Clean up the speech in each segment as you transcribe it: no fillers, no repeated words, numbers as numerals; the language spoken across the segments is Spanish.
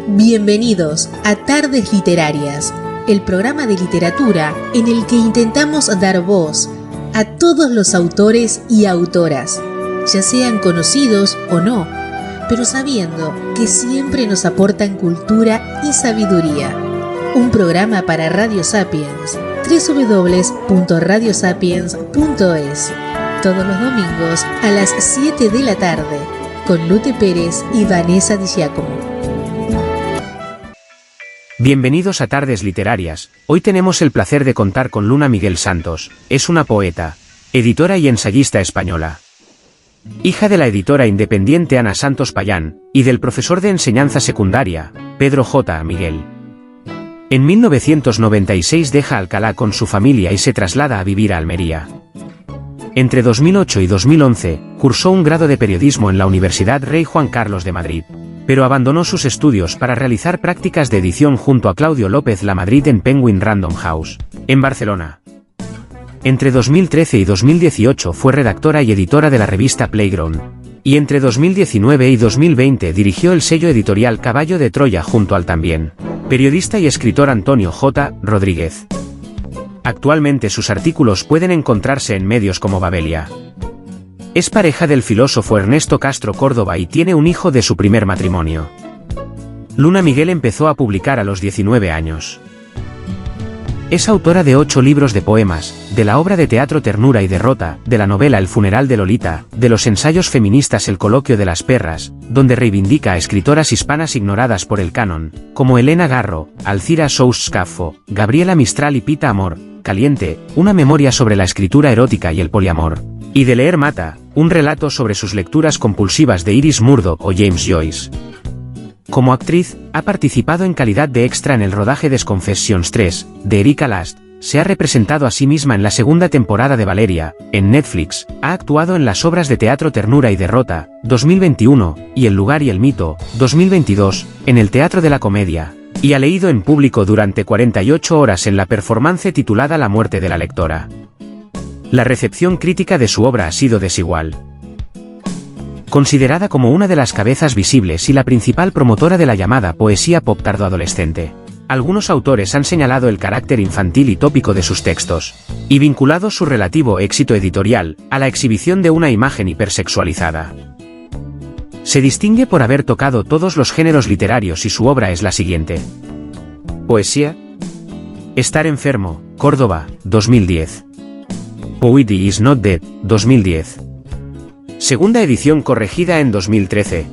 Bienvenidos a Tardes Literarias, el programa de literatura en el que intentamos dar voz a todos los autores y autoras, ya sean conocidos o no, pero sabiendo que siempre nos aportan cultura y sabiduría. Un programa para Radio Sapiens, www.radiosapiens.es, todos los domingos a las 7 de la tarde, con Lute Pérez y Vanessa Di Giacomo. Bienvenidos a Tardes Literarias. Hoy tenemos el placer de contar con Luna Miguel Santos. Es una poeta, editora y ensayista española. Hija de la editora independiente Ana Santos Payán, y del profesor de enseñanza secundaria, Pedro J. Miguel. En 1996 deja Alcalá con su familia y se traslada a vivir a Almería. Entre 2008 y 2011, cursó un grado de periodismo en la Universidad Rey Juan Carlos de Madrid, pero abandonó sus estudios para realizar prácticas de edición junto a Claudio López Lamadrid en Penguin Random House, en Barcelona. Entre 2013 y 2018 fue redactora y editora de la revista Playground, y entre 2019 y 2020 dirigió el sello editorial Caballo de Troya junto al también periodista y escritor Antonio J. Rodríguez. Actualmente sus artículos pueden encontrarse en medios como Babelia. Es pareja del filósofo Ernesto Castro Córdoba y tiene un hijo de su primer matrimonio. Luna Miguel empezó a publicar a los 19 años. Es autora de 8 libros de poemas, de la obra de teatro Ternura y Derrota, de la novela El funeral de Lolita, de los ensayos feministas El coloquio de las perras, donde reivindica a escritoras hispanas ignoradas por el canon, como Elena Garro, Alcira Sous Scafo, Gabriela Mistral y Pita Amor, Caliente, una memoria sobre la escritura erótica y el poliamor, y de Leer Mata, un relato sobre sus lecturas compulsivas de Iris Murdoch o James Joyce. Como actriz, ha participado en calidad de extra en el rodaje de Confessions 3, de Erika Last, se ha representado a sí misma en la segunda temporada de Valeria, en Netflix, ha actuado en las obras de teatro Ternura y Derrota, 2021, y El lugar y el mito, 2022, en el Teatro de la Comedia, y ha leído en público durante 48 horas en la performance titulada La muerte de la lectora. La recepción crítica de su obra ha sido desigual. Considerada como una de las cabezas visibles y la principal promotora de la llamada poesía pop tardoadolescente, algunos autores han señalado el carácter infantil y tópico de sus textos, y vinculado su relativo éxito editorial a la exhibición de una imagen hipersexualizada. Se distingue por haber tocado todos los géneros literarios y su obra es la siguiente. Poesía. Estar enfermo, Córdoba, 2010. Poetry is not dead, 2010. Segunda edición corregida en 2013.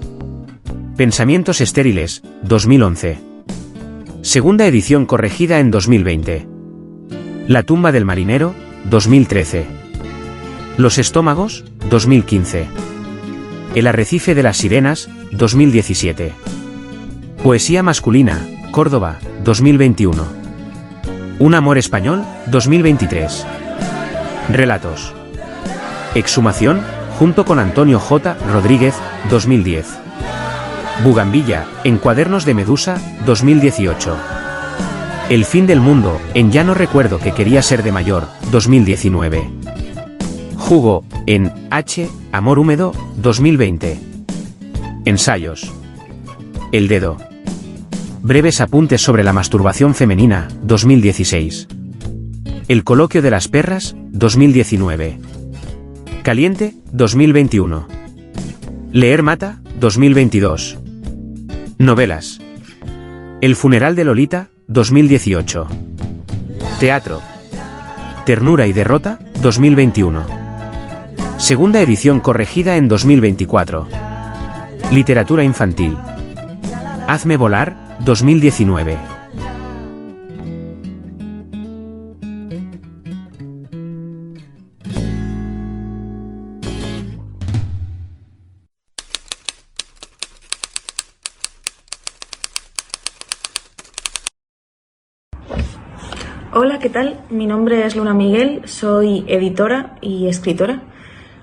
Pensamientos estériles, 2011. Segunda edición corregida en 2020. La tumba del marinero, 2013. Los estómagos, 2015. El arrecife de las sirenas, 2017. Poesía masculina, Córdoba, 2021. Un amor español, 2023. Relatos. Exhumación, junto con Antonio J. Rodríguez, 2010. Bugambilla, en Cuadernos de Medusa, 2018. El fin del mundo, en Ya no recuerdo que quería ser de mayor, 2019. Jugo, en H. Amor húmedo, 2020. Ensayos. El dedo. Breves apuntes sobre la masturbación femenina, 2016. El coloquio de las perras, 2019. Caliente, 2021. Leer Mata, 2022. Novelas. El funeral de Lolita, 2018. Teatro. Ternura y Derrota, 2021. Segunda edición corregida en 2024. Literatura infantil. Hazme volar, 2019. Hola, ¿qué tal? Mi nombre es Luna Miguel, soy editora y escritora.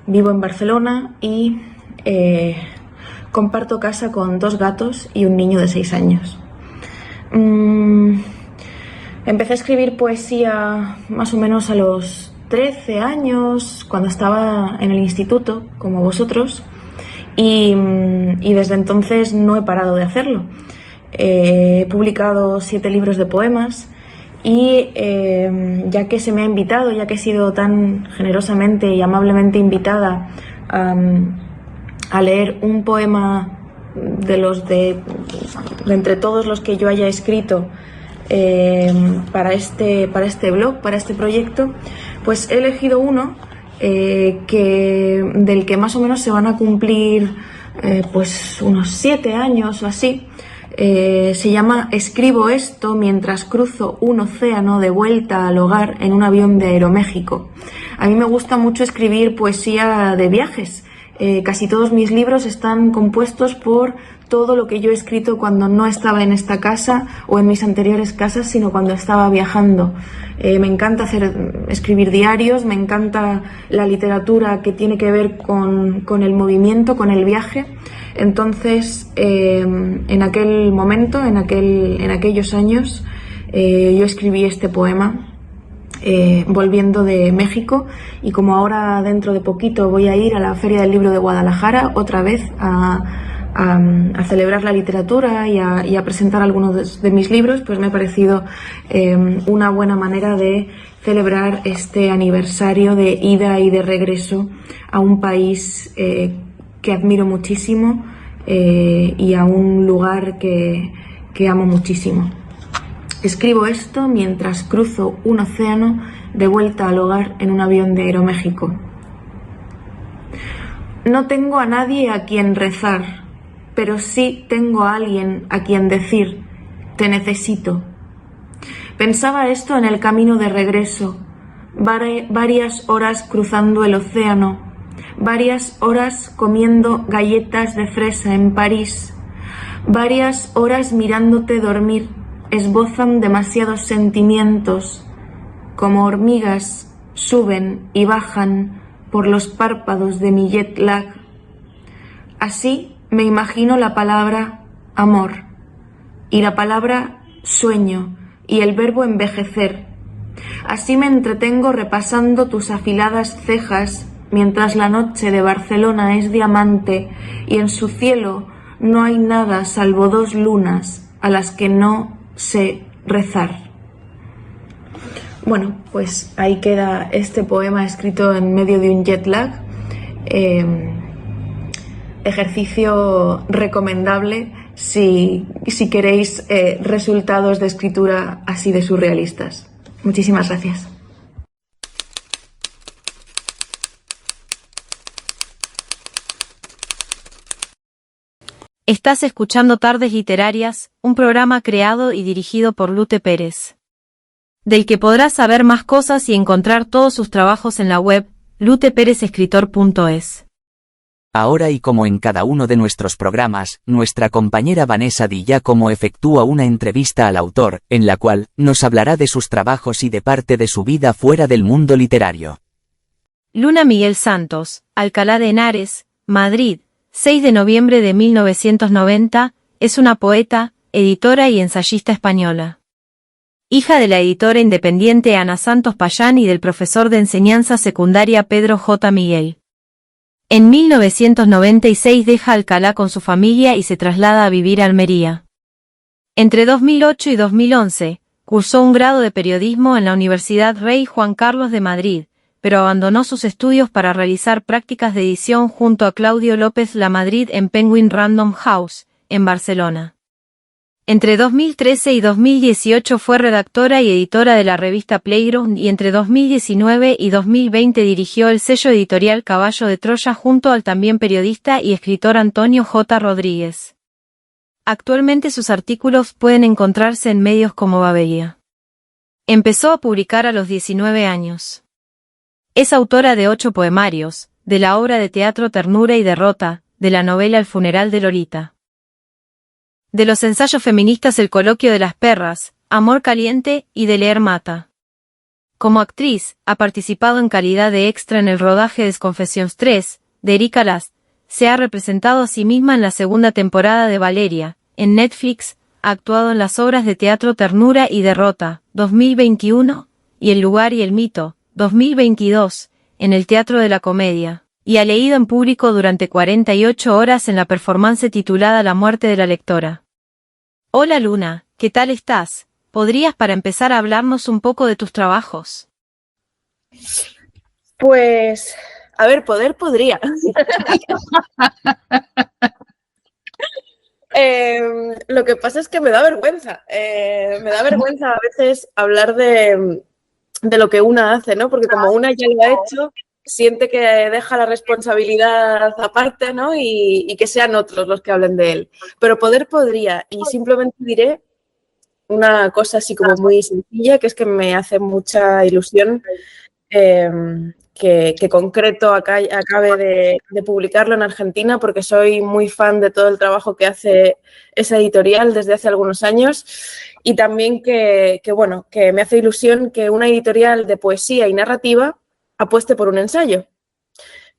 Vivo en Barcelona y comparto casa con 2 gatos y un niño de 6 años. Empecé a escribir poesía más o menos a los 13 años, cuando estaba en el instituto, como vosotros, y desde entonces no he parado de hacerlo. He publicado 7 libros de poemas y ya que se me ha invitado, ya que he sido tan generosamente y amablemente invitada a leer un poema de entre todos los que yo haya escrito para este blog, para este proyecto, pues he elegido uno del que más o menos se van a cumplir pues unos 7 años o así. Se llama Escribo esto mientras cruzo un océano de vuelta al hogar en un avión de Aeroméxico. A mí me gusta mucho escribir poesía de viajes. Casi todos mis libros están compuestos por todo lo que yo he escrito cuando no estaba en esta casa o en mis anteriores casas, sino cuando estaba viajando. Me encanta escribir diarios, me encanta la literatura que tiene que ver con el movimiento, con el viaje. Entonces, en aquel momento, en aquellos años, yo escribí este poema volviendo de México, y como ahora dentro de poquito voy a ir a la Feria del Libro de Guadalajara otra vez a celebrar la literatura y a presentar algunos de mis libros, pues me ha parecido una buena manera de celebrar este aniversario de ida y de regreso a un país que admiro muchísimo y a un lugar que amo muchísimo. Escribo esto mientras cruzo un océano de vuelta al hogar en un avión de Aeroméxico. No tengo a nadie a quien rezar, pero sí tengo a alguien a quien decir, te necesito. Pensaba esto en el camino de regreso, varias horas cruzando el océano, varias horas comiendo galletas de fresa en París, varias horas mirándote dormir. Esbozan demasiados sentimientos, como hormigas suben y bajan por los párpados de mi jet lag. Así me imagino la palabra amor, y la palabra sueño, y el verbo envejecer. Así me entretengo repasando tus afiladas cejas, mientras la noche de Barcelona es diamante, y en su cielo no hay nada salvo 2 lunas a las que no sé rezar. Bueno, pues ahí queda este poema escrito en medio de un jet lag. Ejercicio recomendable si queréis resultados de escritura así de surrealistas. Muchísimas gracias. Estás escuchando Tardes Literarias, un programa creado y dirigido por Lute Pérez, del que podrás saber más cosas y encontrar todos sus trabajos en la web, luteperezescritor.es. Ahora, y como en cada uno de nuestros programas, nuestra compañera Vanessa Di Giacomo efectúa una entrevista al autor, en la cual nos hablará de sus trabajos y de parte de su vida fuera del mundo literario. Luna Miguel Santos, Alcalá de Henares, Madrid, 6 de noviembre de 1990, es una poeta, editora y ensayista española. Hija de la editora independiente Ana Santos Payán y del profesor de enseñanza secundaria Pedro J. Miguel. En 1996 deja Alcalá con su familia y se traslada a vivir a Almería. Entre 2008 y 2011, cursó un grado de periodismo en la Universidad Rey Juan Carlos de Madrid, pero abandonó sus estudios para realizar prácticas de edición junto a Claudio López Lamadrid en Penguin Random House, en Barcelona. Entre 2013 y 2018 fue redactora y editora de la revista Playground, y entre 2019 y 2020 dirigió el sello editorial Caballo de Troya junto al también periodista y escritor Antonio J. Rodríguez. Actualmente sus artículos pueden encontrarse en medios como Babelia. Empezó a publicar a los 19 años. Es autora de 8 poemarios, de la obra de teatro Ternura y Derrota, de la novela El funeral de Lolita, de los ensayos feministas El coloquio de las perras, Amor caliente y De leer mata. Como actriz, ha participado en calidad de extra en el rodaje de Confessions 3, de Erika Last. Se ha representado a sí misma en la segunda temporada de Valeria, en Netflix, ha actuado en las obras de teatro Ternura y Derrota, 2021, y El lugar y el mito, 2022, en el Teatro de la Comedia, y ha leído en público durante 48 horas en la performance titulada La muerte de la lectora. Hola Luna, ¿qué tal estás? ¿Podrías para empezar a hablarnos un poco de tus trabajos? Pues, a ver, podría. Lo que pasa es que me da vergüenza. Me da vergüenza a veces hablar de lo que una hace, ¿no? Porque como una ya lo ha hecho, siente que deja la responsabilidad aparte, ¿no? Y que sean otros los que hablen de él. Pero podría. Y simplemente diré una cosa así como muy sencilla, que es que me hace mucha ilusión que Concreto acabe de publicarlo en Argentina, porque soy muy fan de todo el trabajo que hace esa editorial desde hace algunos años, y también bueno, que me hace ilusión que una editorial de poesía y narrativa apueste por un ensayo,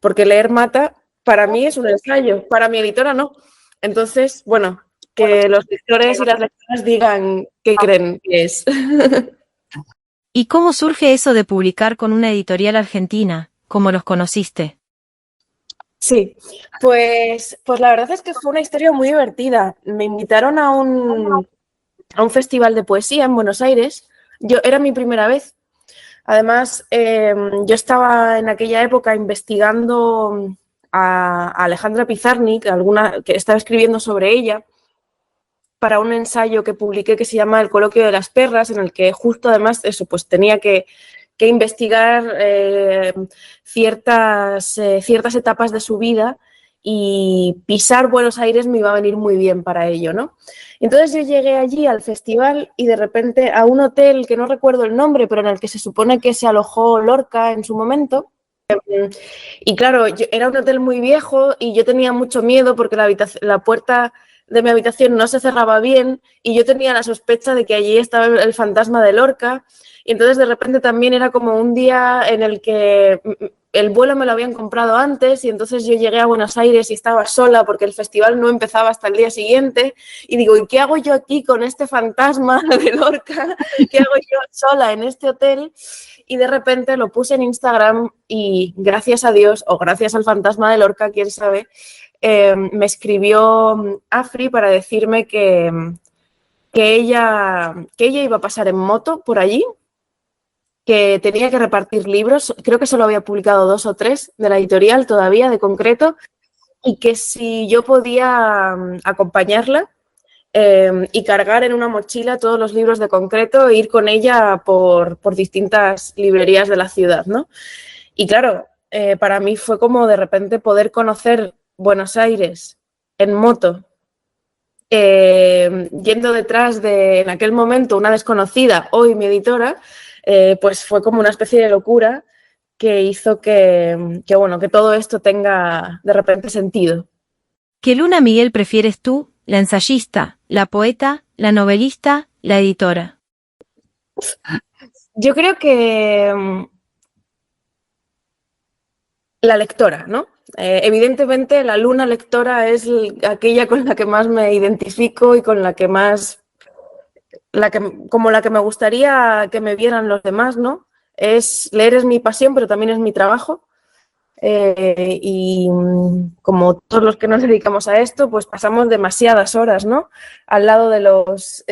porque leer mata para mí es un ensayo, para mi editora no. Entonces, bueno, que los lectores y las lectoras digan qué creen que es. ¿Y cómo surge eso de publicar con una editorial argentina? ¿Cómo los conociste? Sí, pues la verdad es que fue una historia muy divertida. Me invitaron a un festival de poesía en Buenos Aires. Era mi primera vez. Además, yo estaba en aquella época investigando a Alejandra Pizarnik, que estaba escribiendo sobre ella, para un ensayo que publiqué que se llama El coloquio de las perras, en el que justo además eso, pues tenía que investigar ciertas etapas de su vida, y pisar Buenos Aires me iba a venir muy bien para ello, ¿no? Entonces yo llegué allí al festival y de repente a un hotel que no recuerdo el nombre, pero en el que se supone que se alojó Lorca en su momento. Y claro, era un hotel muy viejo y yo tenía mucho miedo porque la puerta de mi habitación no se cerraba bien y yo tenía la sospecha de que allí estaba el fantasma de Lorca. Y entonces de repente también era como un día en el que el vuelo me lo habían comprado antes, y entonces yo llegué a Buenos Aires y estaba sola porque el festival no empezaba hasta el día siguiente, y digo, ¿y qué hago yo aquí con este fantasma de Lorca? ¿Qué hago yo sola en este hotel? Y de repente lo puse en Instagram y gracias a Dios, o gracias al fantasma de Lorca, quién sabe, me escribió Afri para decirme que ella iba a pasar en moto por allí, que tenía que repartir libros, creo que solo había publicado 2 o 3 de la editorial todavía, de Concreto, y que si yo podía acompañarla y cargar en una mochila todos los libros de Concreto e ir con ella por distintas librerías de la ciudad, ¿no? Y claro, para mí fue como de repente poder conocer Buenos Aires en moto, yendo detrás de, en aquel momento, una desconocida, hoy mi editora, pues fue como una especie de locura que hizo bueno, que todo esto tenga de repente sentido. ¿Qué Luna Miguel prefieres tú, la ensayista, la poeta, la novelista, la editora? Yo creo que la lectora, ¿no? Evidentemente la Luna lectora es aquella con la que más me identifico y con la que más, como la que me gustaría que me vieran los demás, ¿no? Leer es mi pasión, pero también es mi trabajo. Y como todos los que nos dedicamos a esto, pues pasamos demasiadas horas, ¿no? Al lado de los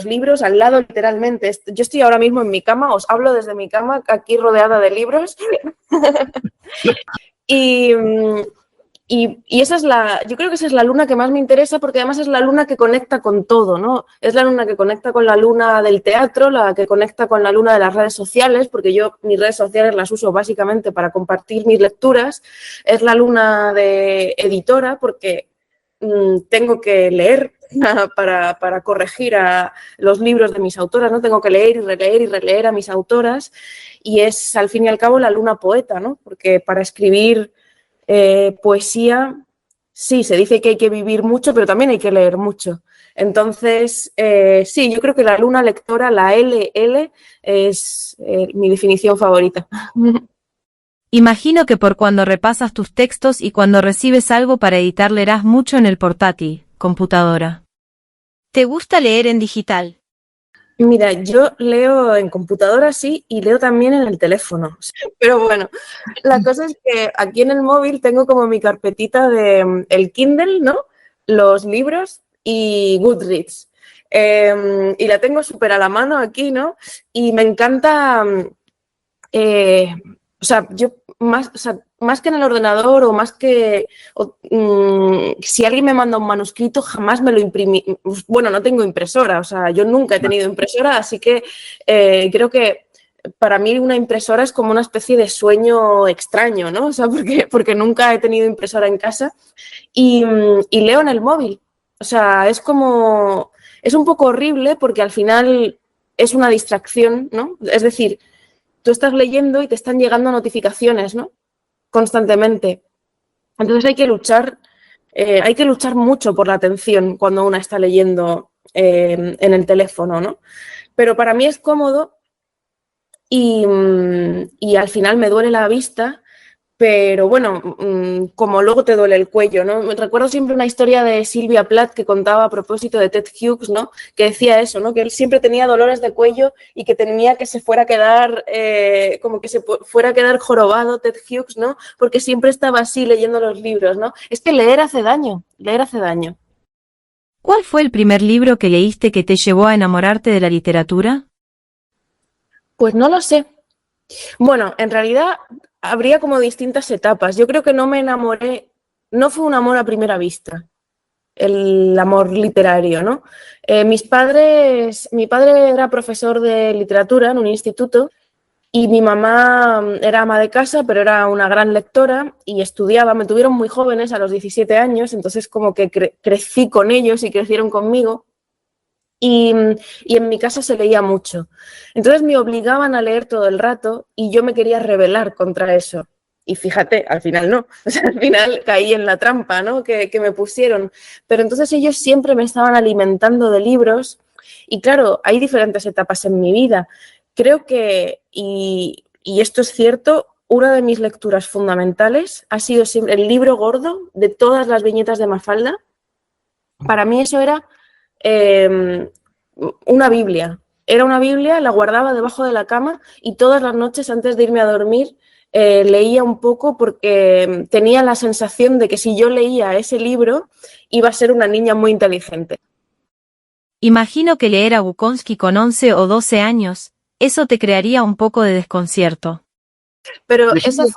libros, al lado literalmente. Yo estoy ahora mismo en mi cama, os hablo desde mi cama, aquí rodeada de libros. Y, esa es yo creo que esa es la luna que más me interesa, porque además es la luna que conecta con todo, ¿no? Es la luna que conecta con la luna del teatro, la que conecta con la luna de las redes sociales, porque yo mis redes sociales las uso básicamente para compartir mis lecturas. Es la luna de editora, porque tengo que leer para corregir a los libros de mis autoras, ¿no? Tengo que leer y releer a mis autoras, y es al fin y al cabo la luna poeta, ¿no? Porque para escribir poesía, sí, se dice que hay que vivir mucho, pero también hay que leer mucho. Entonces, sí, yo creo que la luna lectora, la LL, es mi definición favorita. Imagino que por cuando repasas tus textos y cuando recibes algo para editar leerás mucho en el portátil, computadora. ¿Te gusta leer en digital? Mira, yo leo en computadora, sí, y leo también en el teléfono. Pero bueno, la cosa es que aquí en el móvil tengo como mi carpetita de el Kindle, ¿no? Los libros y Goodreads. y la tengo súper a la mano aquí, ¿no? Y me encanta, o sea, más que en el ordenador o más que si alguien me manda un manuscrito, jamás me lo imprimí. Bueno, no tengo impresora, o sea, yo nunca he tenido impresora, así que creo que para mí una impresora es como una especie de sueño extraño, ¿no? O sea, porque nunca he tenido impresora en casa y leo en el móvil. O sea, es un poco horrible porque al final es una distracción, ¿no? Es decir, tú estás leyendo y te están llegando notificaciones, ¿no? Constantemente. Entonces hay que luchar mucho por la atención cuando una está leyendo en el teléfono, ¿no? Pero para mí es cómodo y al final me duele la vista, pero bueno, como luego te duele el cuello, ¿no? Me recuerdo siempre una historia de Sylvia Plath que contaba a propósito de Ted Hughes, ¿no? Que decía eso, ¿no? Que él siempre tenía dolores de cuello y que tenía que se fuera a quedar, como que se fuera a quedar jorobado Ted Hughes, ¿no? Porque siempre estaba así leyendo los libros, ¿no? Es que leer hace daño, leer hace daño. ¿Cuál fue el primer libro que leíste que te llevó a enamorarte de la literatura? Pues no lo sé. Bueno, en realidad habría como distintas etapas. Yo creo que no me enamoré, no fue un amor a primera vista, el amor literario, ¿no? Mi padre era profesor de literatura en un instituto y mi mamá era ama de casa, pero era una gran lectora y estudiaba. Me tuvieron muy jóvenes, a los 17 años, entonces como que crecí con ellos y crecieron conmigo. Y en mi casa se leía mucho. Entonces me obligaban a leer todo el rato y yo me quería rebelar contra eso. Y fíjate, al final no. O sea, al final caí en la trampa, ¿no? que me pusieron. Pero entonces ellos siempre me estaban alimentando de libros y claro, hay diferentes etapas en mi vida. Creo que, y esto es cierto, una de mis lecturas fundamentales ha sido siempre el libro gordo de todas las viñetas de Mafalda. Para mí eso era una Biblia. Era una Biblia, la guardaba debajo de la cama y todas las noches antes de irme a dormir leía un poco porque tenía la sensación de que si yo leía ese libro iba a ser una niña muy inteligente. Imagino que leer a Bukowski con 11 o 12 años, eso te crearía un poco de desconcierto. Pero eso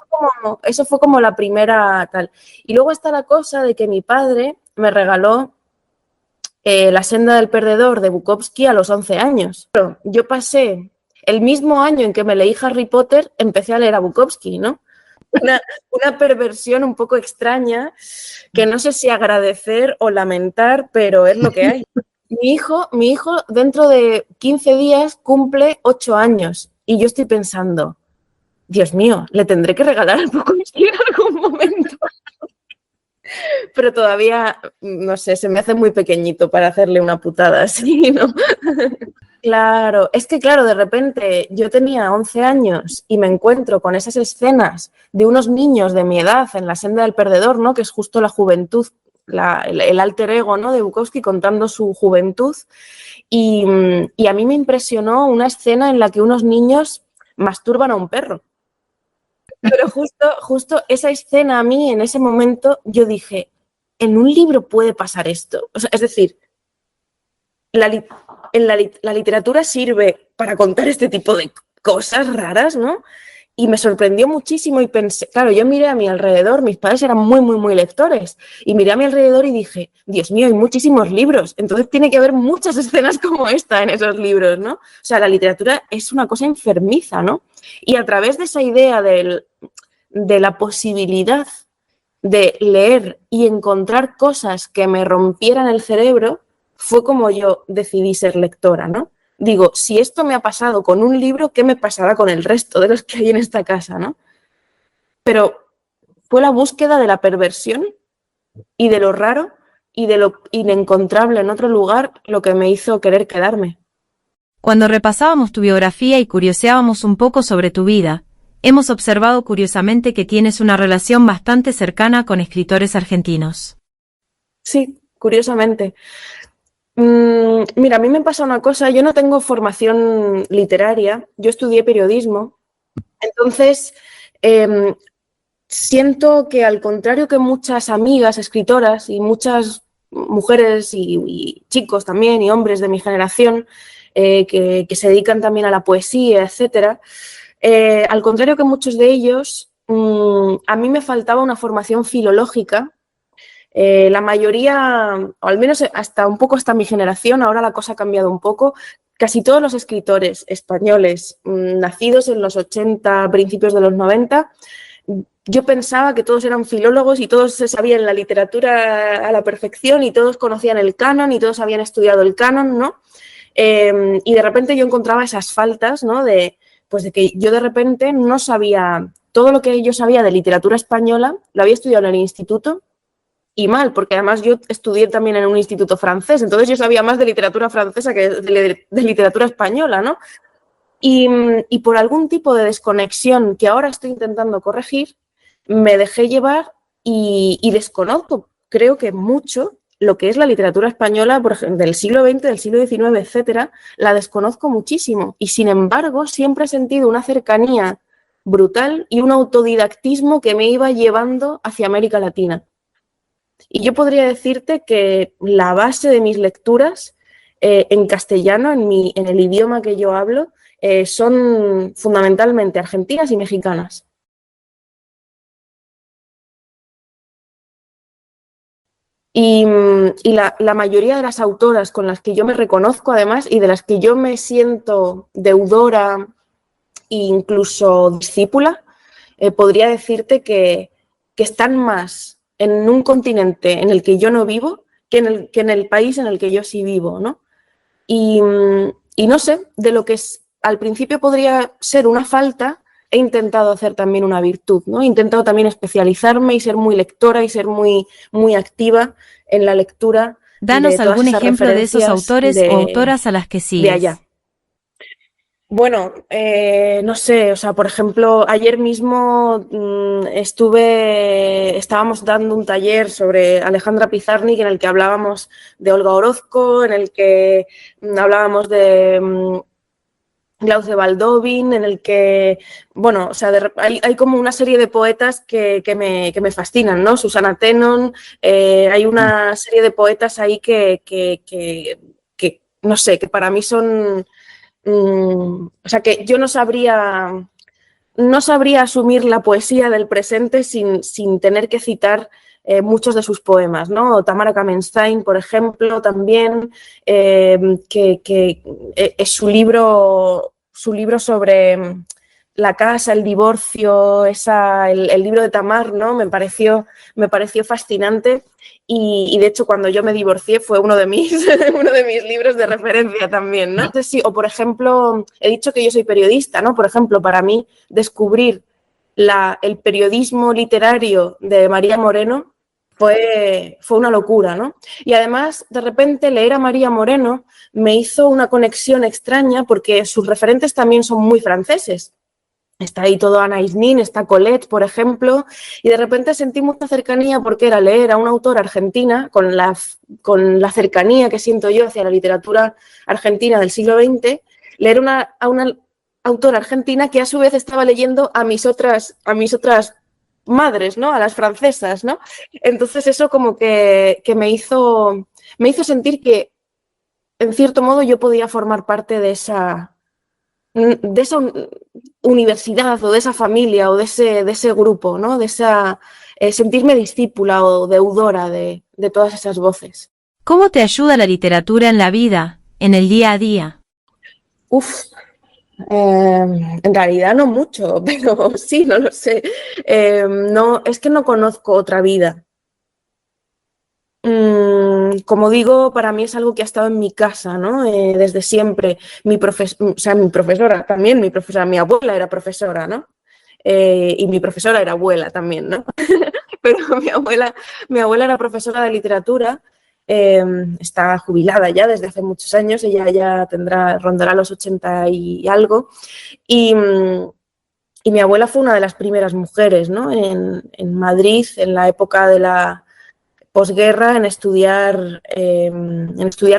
fue como la primera tal. Y luego está la cosa de que mi padre me regaló La senda del perdedor de Bukowski a los 11 años. Pero yo pasé el mismo año en que me leí Harry Potter, empecé a leer a Bukowski, ¿no? Una perversión un poco extraña que no sé si agradecer o lamentar, pero es lo que hay. Mi hijo dentro de 15 días cumple 8 años y yo estoy pensando, Dios mío, le tendré que regalar a Bukowski en algún momento. Pero todavía, no sé, se me hace muy pequeñito para hacerle una putada así, ¿no? Claro, es que claro, de repente yo tenía 11 años y me encuentro con esas escenas de unos niños de mi edad en la senda del perdedor, ¿no? Que es justo la juventud, el alter ego, ¿no? De Bukowski contando su juventud. Y a mí me impresionó una escena en la que unos niños masturban a un perro. Pero justo esa escena a mí, en ese momento, yo dije, ¿en un libro puede pasar esto? O sea, es decir, la literatura sirve para contar este tipo de cosas raras, ¿no? Y me sorprendió muchísimo y pensé, claro, yo miré a mi alrededor, mis padres eran muy, muy, muy lectores, y miré a mi alrededor y dije, Dios mío, hay muchísimos libros, entonces tiene que haber muchas escenas como esta en esos libros, ¿no? O sea, la literatura es una cosa enfermiza, ¿no? Y a través de esa idea de la posibilidad de leer y encontrar cosas que me rompieran el cerebro, fue como yo decidí ser lectora, ¿no? Digo, si esto me ha pasado con un libro, ¿qué me pasará con el resto de los que hay en esta casa, ¿no? Pero fue la búsqueda de la perversión y de lo raro y de lo inencontrable en otro lugar lo que me hizo querer quedarme. Cuando repasábamos tu biografía y curioseábamos un poco sobre tu vida, hemos observado curiosamente que tienes una relación bastante cercana con escritores argentinos. Sí, curiosamente. Mira, a mí me pasa una cosa, yo no tengo formación literaria, yo estudié periodismo, entonces siento que al contrario que muchas amigas escritoras y muchas mujeres y chicos también, y hombres de mi generación, que se dedican también a la poesía, etcétera. Al contrario que muchos de ellos, a mí me faltaba una formación filológica. La mayoría, o al menos hasta mi generación, ahora la cosa ha cambiado un poco, casi todos los escritores españoles nacidos en los 80, principios de los 90, yo pensaba que todos eran filólogos y todos se sabían la literatura a la perfección y todos conocían el canon y todos habían estudiado el canon, ¿no? Y de repente yo encontraba esas faltas, ¿no? Pues de que yo de repente no sabía todo lo que yo sabía de literatura española, lo había estudiado en el instituto y mal, porque además yo estudié también en un instituto francés, entonces yo sabía más de literatura francesa que de literatura española, ¿no? Y por algún tipo de desconexión que ahora estoy intentando corregir, me dejé llevar y desconozco, creo que mucho, lo que es la literatura española, por ejemplo, del siglo XX, del siglo XIX, etcétera, la desconozco muchísimo. Y sin embargo, siempre he sentido una cercanía brutal y un autodidactismo que me iba llevando hacia América Latina. Y yo podría decirte que la base de mis lecturas en castellano, en el idioma que yo hablo, son fundamentalmente argentinas y mexicanas. Y la mayoría de las autoras con las que yo me reconozco, además, y de las que yo me siento deudora e incluso discípula, podría decirte que están más en un continente en el que yo no vivo que en el país en el que yo sí vivo, ¿no? Y, y no sé, de lo que al principio podría ser una falta, he intentado hacer también una virtud, ¿no? He intentado también especializarme y ser muy lectora y ser muy, muy activa en la lectura de Danos todas algún esas ejemplo de esos referencias autores o autoras a las que de allá. sigues. Bueno, no sé, o sea, por ejemplo, ayer mismo estábamos dando un taller sobre Alejandra Pizarnik en el que hablábamos de Olga Orozco, en el que hablábamos de Glauce Baldovin, en el que, bueno, o sea, hay como una serie de poetas que me fascinan, ¿no? Susana Tenon, hay una serie de poetas ahí que, no sé, que para mí son... o sea, que yo no sabría asumir la poesía del presente sin tener que citar muchos de sus poemas, ¿no? Tamara Kamenstein, por ejemplo, también, que es su libro sobre la casa, el divorcio, el libro de Tamar, ¿no? Me pareció fascinante y de hecho cuando yo me divorcié fue uno de mis, uno de mis libros de referencia también, ¿no? Entonces, sí, o por ejemplo, he dicho que yo soy periodista, ¿no? Por ejemplo, para mí descubrir el periodismo literario de María Moreno fue una locura, ¿no? Y además, de repente, leer a María Moreno me hizo una conexión extraña porque sus referentes también son muy franceses. Está ahí todo Anaïs Nin, está Colette, por ejemplo, y de repente sentí mucha cercanía porque era leer a una autora argentina con la cercanía que siento yo hacia la literatura argentina del siglo XX, leer a una autora argentina que a su vez estaba leyendo a mis otras madres, ¿no? A las francesas, ¿no? Entonces eso como que me hizo sentir que, en cierto modo, yo podía formar parte de esa universidad o de esa familia o de ese grupo, ¿no? De esa sentirme discípula o deudora de todas esas voces. ¿Cómo te ayuda la literatura en la vida, en el día a día? Uf, en realidad no mucho, pero sí, no lo sé. No, es que no conozco otra vida. Como digo, para mí es algo que ha estado en mi casa, ¿no? Desde siempre. Mi profesora también, mi abuela era profesora, ¿no? Y mi profesora era abuela también, ¿no? Pero mi abuela era profesora de literatura, está jubilada ya desde hace muchos años, ella ya rondará los 80 y algo, y, y mi abuela fue una de las primeras mujeres, ¿no? En Madrid, en la época de la posguerra, en estudiar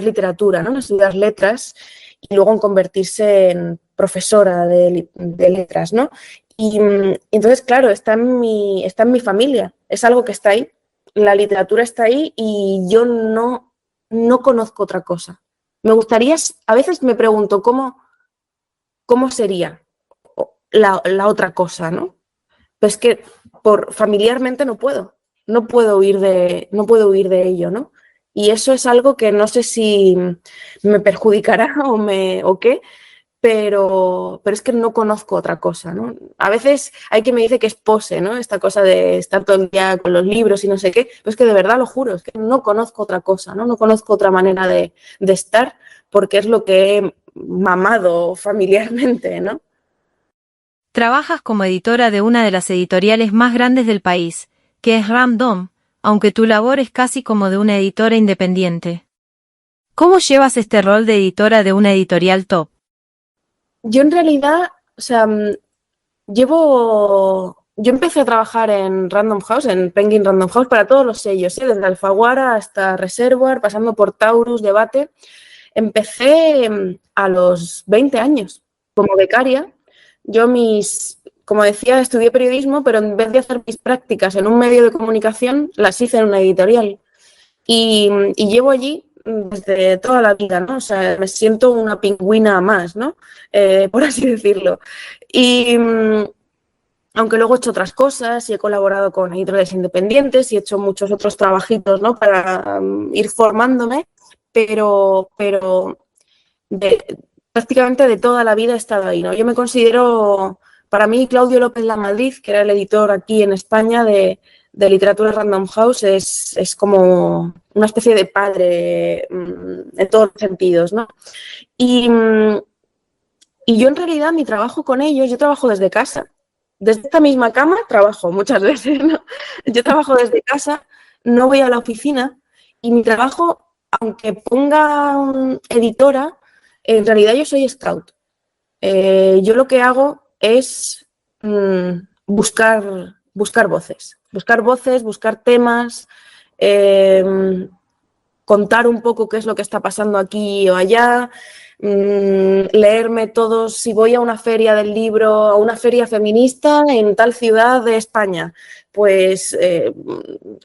literatura, ¿no? En estudiar letras y luego en convertirse en profesora de letras, ¿no? Y entonces, claro, está en mi familia, es algo que está ahí. la literatura está ahí y yo no conozco otra cosa. Me gustaría, a veces me pregunto cómo sería la otra cosa, ¿no? Pues que familiarmente no puedo huir de ello, ¿no? Y eso es algo que no sé si me perjudicará o qué, pero es que no conozco otra cosa, ¿no? A veces hay quien me dice que es pose, ¿no? Esta cosa de estar todo el día con los libros y no sé qué, pero es que de verdad lo juro, es que no conozco otra cosa, ¿no? No conozco otra manera de estar porque es lo que he mamado familiarmente, ¿no? Trabajas como editora de una de las editoriales más grandes del país, que es Random, aunque tu labor es casi como de una editora independiente. ¿Cómo llevas este rol de editora de una editorial top? Yo en realidad, o sea, yo empecé a trabajar en Random House, en Penguin Random House, para todos los sellos, ¿sí? Desde Alfaguara hasta Reservoir, pasando por Taurus, Debate. Empecé a los 20 años como becaria. Yo como decía, estudié periodismo, pero en vez de hacer mis prácticas en un medio de comunicación, las hice en una editorial. Y llevo allí desde toda la vida, ¿no? O sea, me siento una pingüina más, ¿no? Por así decirlo. Y aunque luego he hecho otras cosas y he colaborado con editoriales independientes y he hecho muchos otros trabajitos, ¿no? Para ir formándome, pero prácticamente de toda la vida he estado ahí, ¿no? Yo me considero, para mí, Claudio López Lamadrid, que era el editor aquí en España de literatura Random House, es como una especie de padre en todos los sentidos, ¿no? Y yo en realidad mi trabajo con ellos, yo trabajo desde casa. Desde esta misma cama trabajo muchas veces, ¿no? Yo trabajo desde casa, no voy a la oficina y mi trabajo, aunque ponga editora, en realidad yo soy scout. Yo lo que hago es buscar voces, buscar temas, contar un poco qué es lo que está pasando aquí o allá, leerme todos, si voy a una feria del libro, a una feria feminista en tal ciudad de España, pues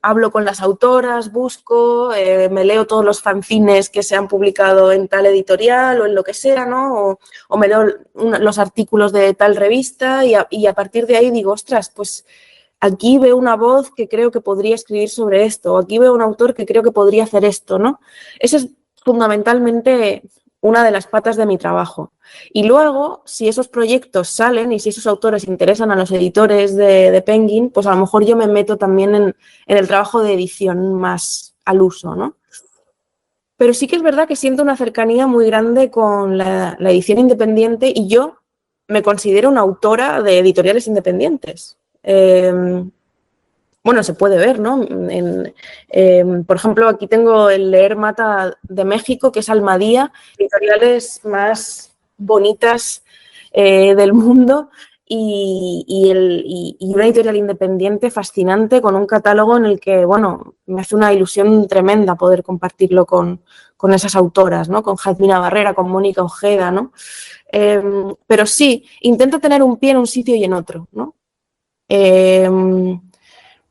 hablo con las autoras, busco, me leo todos los fanzines que se han publicado en tal editorial o en lo que sea, ¿no? O me leo los artículos de tal revista y a partir de ahí digo, ostras, pues aquí veo una voz que creo que podría escribir sobre esto, o aquí veo un autor que creo que podría hacer esto, ¿no? Eso es fundamentalmente una de las patas de mi trabajo. Y luego, si esos proyectos salen y si esos autores interesan a los editores de Penguin, pues a lo mejor yo me meto también en el trabajo de edición más al uso, ¿no? Pero sí que es verdad que siento una cercanía muy grande con la edición independiente y yo me considero una autora de editoriales independientes. Bueno, se puede ver, ¿no? Por ejemplo, aquí tengo el Leer Mata de México, que es Almadía, editoriales más bonitas del mundo y una editorial independiente fascinante con un catálogo en el que, bueno, me hace una ilusión tremenda poder compartirlo con esas autoras, ¿no? Con Jazmina Barrera, con Mónica Ojeda, ¿no? Pero sí, intento tener un pie en un sitio y en otro, ¿no?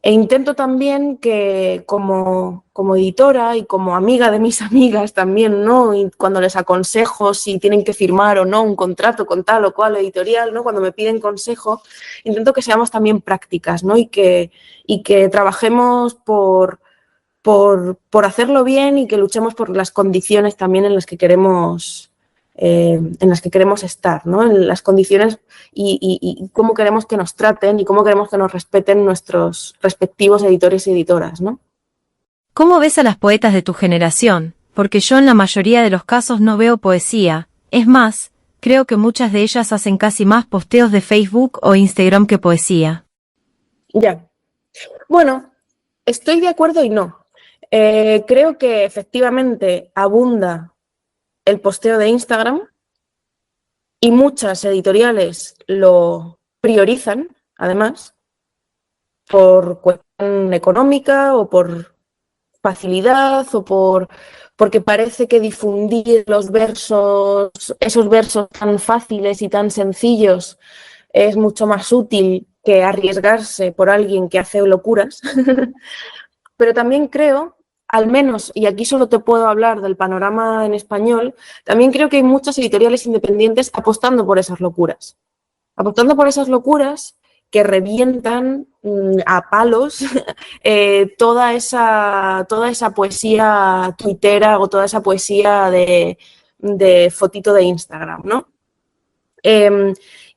E intento también que como editora y como amiga de mis amigas también, ¿no? Y cuando les aconsejo si tienen que firmar o no un contrato con tal o cual editorial, ¿no? Cuando me piden consejo, intento que seamos también prácticas, ¿no? Y que trabajemos por hacerlo bien y que luchemos por las condiciones también en las que queremos estar, ¿no? En las condiciones y cómo queremos que nos traten y cómo queremos que nos respeten nuestros respectivos editores y editoras, ¿no? ¿Cómo ves a las poetas de tu generación? Porque yo en la mayoría de los casos no veo poesía. Es más, creo que muchas de ellas hacen casi más posteos de Facebook o Instagram que poesía. Ya. Bueno, estoy de acuerdo y no. Creo que efectivamente abunda el posteo de Instagram y muchas editoriales lo priorizan, además, por cuestión económica o por facilidad o porque parece que difundir los versos, esos versos tan fáciles y tan sencillos, es mucho más útil que arriesgarse por alguien que hace locuras. pero también creo, al menos, y aquí solo te puedo hablar del panorama en español, también creo que hay muchas editoriales independientes apostando por esas locuras. Apostando por esas locuras que revientan a palos toda esa poesía tuitera o toda esa poesía de fotito de Instagram, ¿no?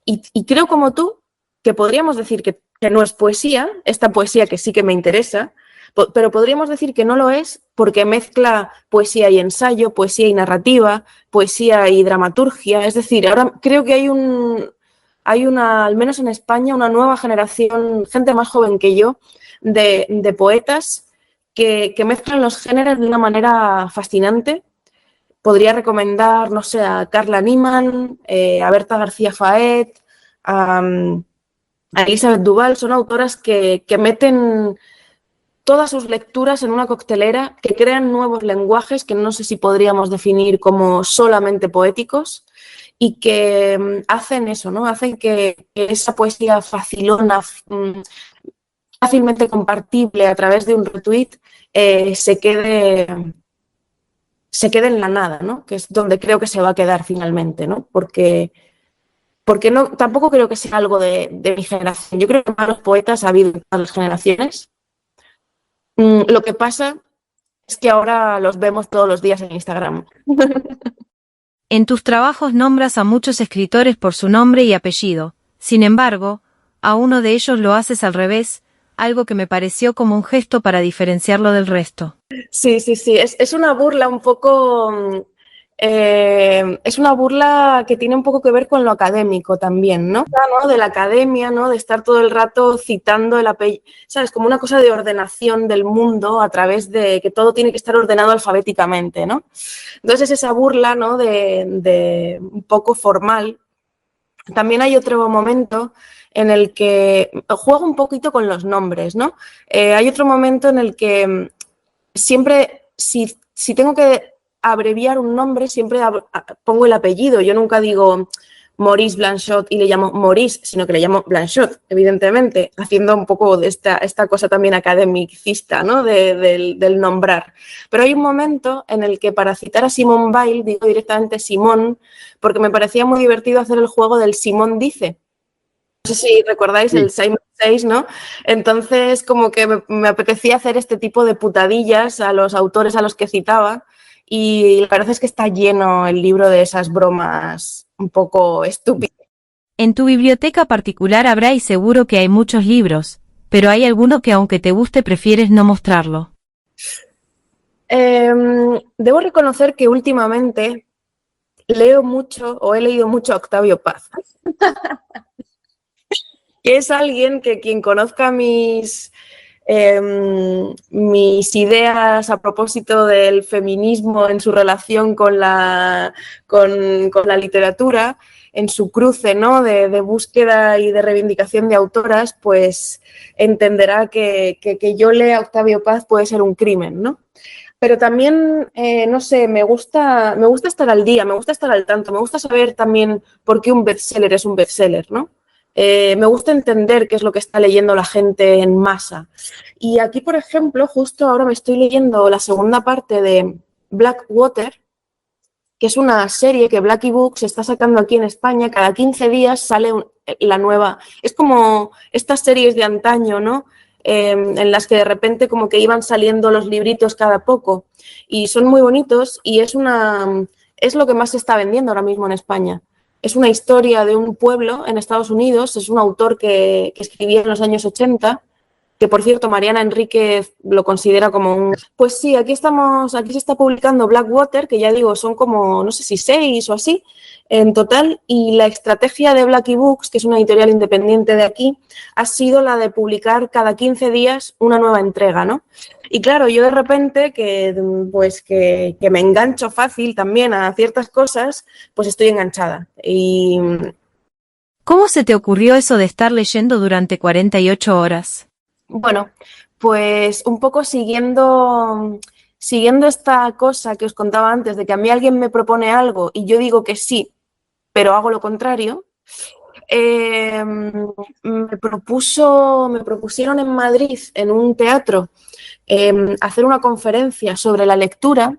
Y creo como tú que podríamos decir que no es poesía, esta poesía que sí que me interesa, pero podríamos decir que no lo es porque mezcla poesía y ensayo, poesía y narrativa, poesía y dramaturgia. Es decir, ahora creo que hay una, al menos en España, una nueva generación, gente más joven que yo, de poetas que mezclan los géneros de una manera fascinante. Podría recomendar, no sé, a Carla Niman, a Berta García Faet, a Elizabeth Duval. Son autoras que meten todas sus lecturas en una coctelera, que crean nuevos lenguajes que no sé si podríamos definir como solamente poéticos y que hacen eso, ¿no? Hacen que esa poesía facilona, fácilmente compartible a través de un retweet, se quede en la nada, ¿no? Que es donde creo que se va a quedar finalmente, ¿no? Porque no, tampoco creo que sea algo de mi generación. Yo creo que malos poetas ha habido en todas las generaciones. Lo que pasa es que ahora los vemos todos los días en Instagram. En tus trabajos nombras a muchos escritores por su nombre y apellido. Sin embargo, a uno de ellos lo haces al revés, algo que me pareció como un gesto para diferenciarlo del resto. Sí. Es una burla un poco. Es una burla que tiene un poco que ver con lo académico también, ¿no? De la academia, ¿no? De estar todo el rato citando el apellido, ¿sabes? Como una cosa de ordenación del mundo a través de que todo tiene que estar ordenado alfabéticamente, ¿no? Entonces esa burla, ¿no? De un poco formal. También hay otro momento en el que juego un poquito con los nombres, ¿no? Hay otro momento en el que siempre, si tengo que abreviar un nombre, siempre pongo el apellido. Yo nunca digo Maurice Blanchot y le llamo Maurice, sino que le llamo Blanchot, evidentemente, haciendo un poco de esta cosa también academicista, ¿no? Del nombrar. Pero hay un momento en el que para citar a Simone Weil digo directamente Simón, porque me parecía muy divertido hacer el juego del Simón dice. No sé si recordáis el Simon 6, ¿no? Entonces, como que me apetecía hacer este tipo de putadillas a los autores a los que citaba y la verdad es que está lleno el libro de esas bromas un poco estúpidas. En tu biblioteca particular habrá y seguro que hay muchos libros, pero hay alguno que aunque te guste prefieres no mostrarlo. Debo reconocer que últimamente leo mucho o he leído mucho a Octavio Paz. Que es alguien que quien conozca mis ideas a propósito del feminismo en su relación con la literatura, en su cruce, ¿no? de búsqueda y de reivindicación de autoras, pues entenderá que yo lea a Octavio Paz puede ser un crimen, ¿no? Pero también, no sé, me gusta estar al día, me gusta estar al tanto, me gusta saber también por qué un bestseller es un bestseller, ¿no? Me gusta entender qué es lo que está leyendo la gente en masa. Y aquí, por ejemplo, justo ahora me estoy leyendo la segunda parte de Blackwater, que es una serie que Blackie Books está sacando aquí en España. Cada 15 días sale la nueva. Es como estas series de antaño, ¿no? En las que de repente como que iban saliendo los libritos cada poco. Y son muy bonitos y es lo que más se está vendiendo ahora mismo en España. Es una historia de un pueblo en Estados Unidos, es un autor que escribía en los años 80, que por cierto Mariana Enríquez lo considera como un... Pues sí, aquí se está publicando Blackwater, que ya digo, son como, no sé si 6 o así en total, y la estrategia de Blackie Books, que es una editorial independiente de aquí, ha sido la de publicar cada 15 días una nueva entrega, ¿no? Y claro, yo de repente que me engancho fácil también a ciertas cosas, pues estoy enganchada. Y ¿Cómo se te ocurrió eso de estar leyendo durante 48 horas? bueno, pues un poco siguiendo esta cosa que os contaba antes, de que a mí alguien me propone algo y yo digo que sí, pero hago lo contrario. me propusieron en Madrid, en un teatro, hacer una conferencia sobre la lectura.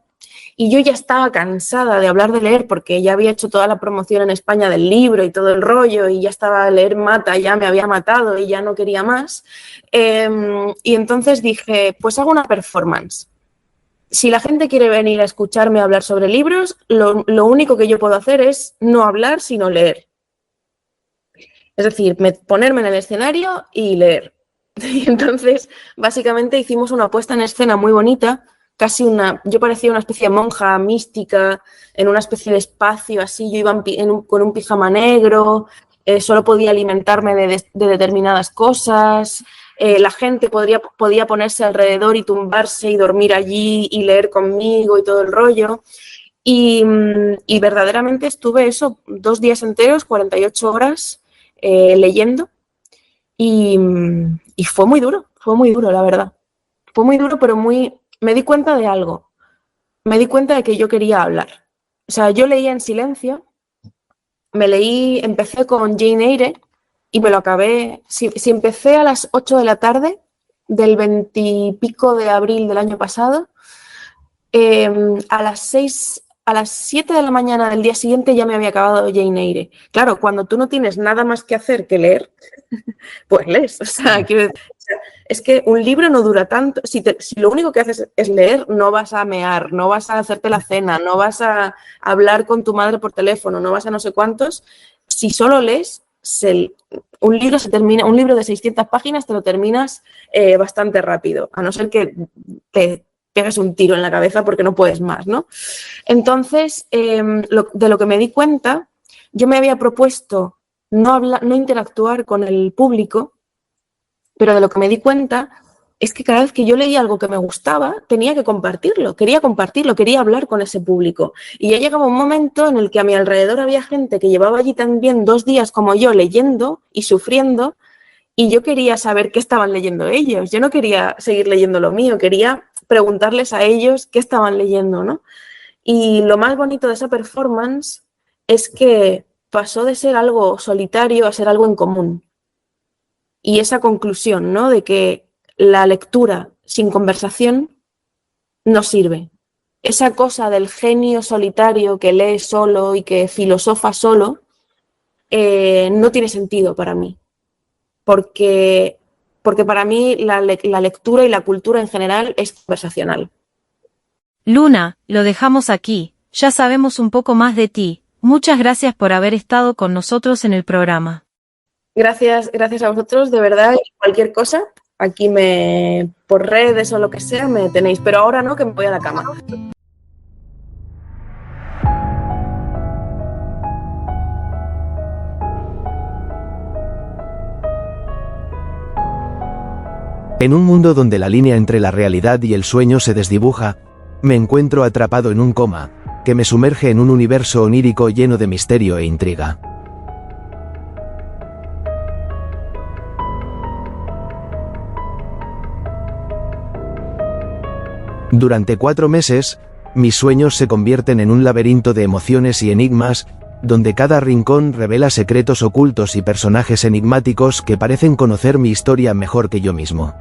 Y yo ya estaba cansada de hablar de leer porque ya había hecho toda la promoción en España del libro y todo el rollo y ya estaba leer mata, ya me había matado y ya no quería más. Y entonces dije, pues hago una performance. Si la gente quiere venir a escucharme hablar sobre libros, lo único que yo puedo hacer es no hablar, sino leer. Es decir, ponerme en el escenario y leer. Y entonces, básicamente hicimos una puesta en escena muy bonita. Yo parecía una especie de monja mística en una especie de espacio así, yo iba con un pijama negro, solo podía alimentarme de determinadas cosas, la gente podía ponerse alrededor y tumbarse y dormir allí y leer conmigo y todo el rollo. Y verdaderamente estuve 2 días enteros, 48 horas leyendo y fue muy duro, la verdad. Fue muy duro, pero me di cuenta de algo. Me di cuenta de que yo quería hablar. O sea, yo leía en silencio. Empecé con Jane Eyre y me lo acabé. Si empecé a las 8 de la tarde del 20 y pico de abril del año pasado, a las 7 de la mañana del día siguiente ya me había acabado Jane Eyre. Claro, cuando tú no tienes nada más que hacer que leer, pues lees. O sea, es que un libro no dura tanto. Si lo único que haces es leer, no vas a mear, no vas a hacerte la cena, no vas a hablar con tu madre por teléfono, no vas a no sé cuántos. Si solo lees, un libro de 600 páginas te lo terminas bastante rápido, a no ser que te pegues un tiro en la cabeza porque no puedes más, ¿no? Entonces, de lo que me di cuenta, yo me había propuesto no interactuar con el público, pero de lo que me di cuenta es que cada vez que yo leía algo que me gustaba, tenía que compartirlo, quería hablar con ese público. Y ya llegaba un momento en el que a mi alrededor había gente que llevaba allí también 2 días como yo leyendo y sufriendo, y yo quería saber qué estaban leyendo ellos. Yo no quería seguir leyendo lo mío, quería preguntarles a ellos qué estaban leyendo, ¿no? Y lo más bonito de esa performance es que pasó de ser algo solitario a ser algo en común. Y esa conclusión, ¿no?, de que la lectura sin conversación no sirve. Esa cosa del genio solitario que lee solo y que filosofa solo no tiene sentido para mí. Porque para mí la lectura y la cultura en general es conversacional. Luna, lo dejamos aquí, ya sabemos un poco más de ti. Muchas gracias por haber estado con nosotros en el programa. Gracias a vosotros, de verdad. Cualquier cosa, aquí por redes o lo que sea, me tenéis. Pero ahora no, que me voy a la cama. En un mundo donde la línea entre la realidad y el sueño se desdibuja, me encuentro atrapado en un coma, que me sumerge en un universo onírico lleno de misterio e intriga. Durante 4 meses, mis sueños se convierten en un laberinto de emociones y enigmas, donde cada rincón revela secretos ocultos y personajes enigmáticos que parecen conocer mi historia mejor que yo mismo.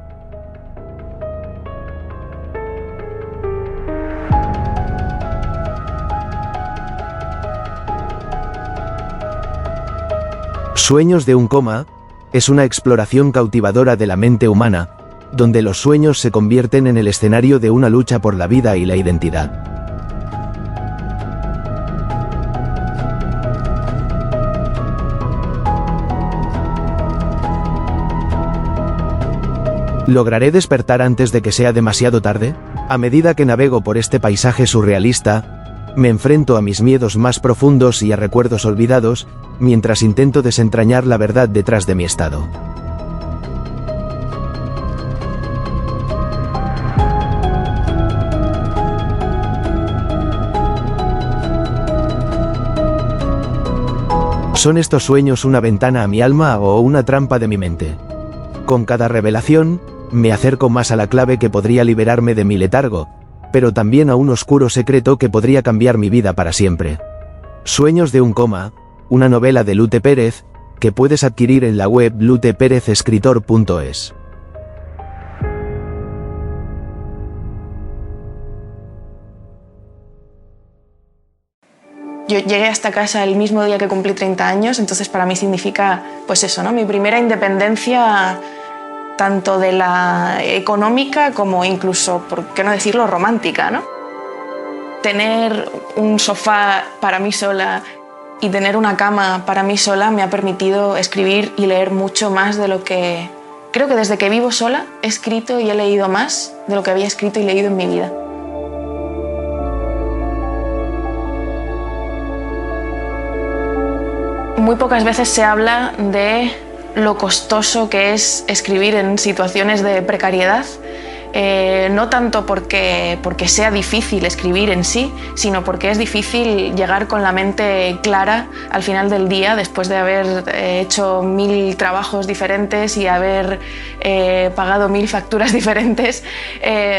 Sueños de un coma es una exploración cautivadora de la mente humana, donde los sueños se convierten en el escenario de una lucha por la vida y la identidad. ¿Lograré despertar antes de que sea demasiado tarde? A medida que navego por este paisaje surrealista, me enfrento a mis miedos más profundos y a recuerdos olvidados, mientras intento desentrañar la verdad detrás de mi estado. ¿Son estos sueños una ventana a mi alma o una trampa de mi mente? Con cada revelación, me acerco más a la clave que podría liberarme de mi letargo, pero también a un oscuro secreto que podría cambiar mi vida para siempre. Sueños de un coma, una novela de Lute Pérez, que puedes adquirir en la web luteperezescritor.es. Yo llegué a esta casa el mismo día que cumplí 30 años, entonces para mí significa, pues eso, ¿no? Mi primera independencia, tanto de la económica como incluso, por qué no decirlo, romántica, ¿no? Tener un sofá para mí sola y tener una cama para mí sola me ha permitido escribir y leer mucho más de lo que... Creo que desde que vivo sola he escrito y he leído más de lo que había escrito y leído en mi vida. Muy pocas veces se habla de lo costoso que es escribir en situaciones de precariedad, no tanto porque sea difícil escribir en sí, sino porque es difícil llegar con la mente clara al final del día después de haber hecho 1000 trabajos diferentes y haber pagado 1000 facturas diferentes.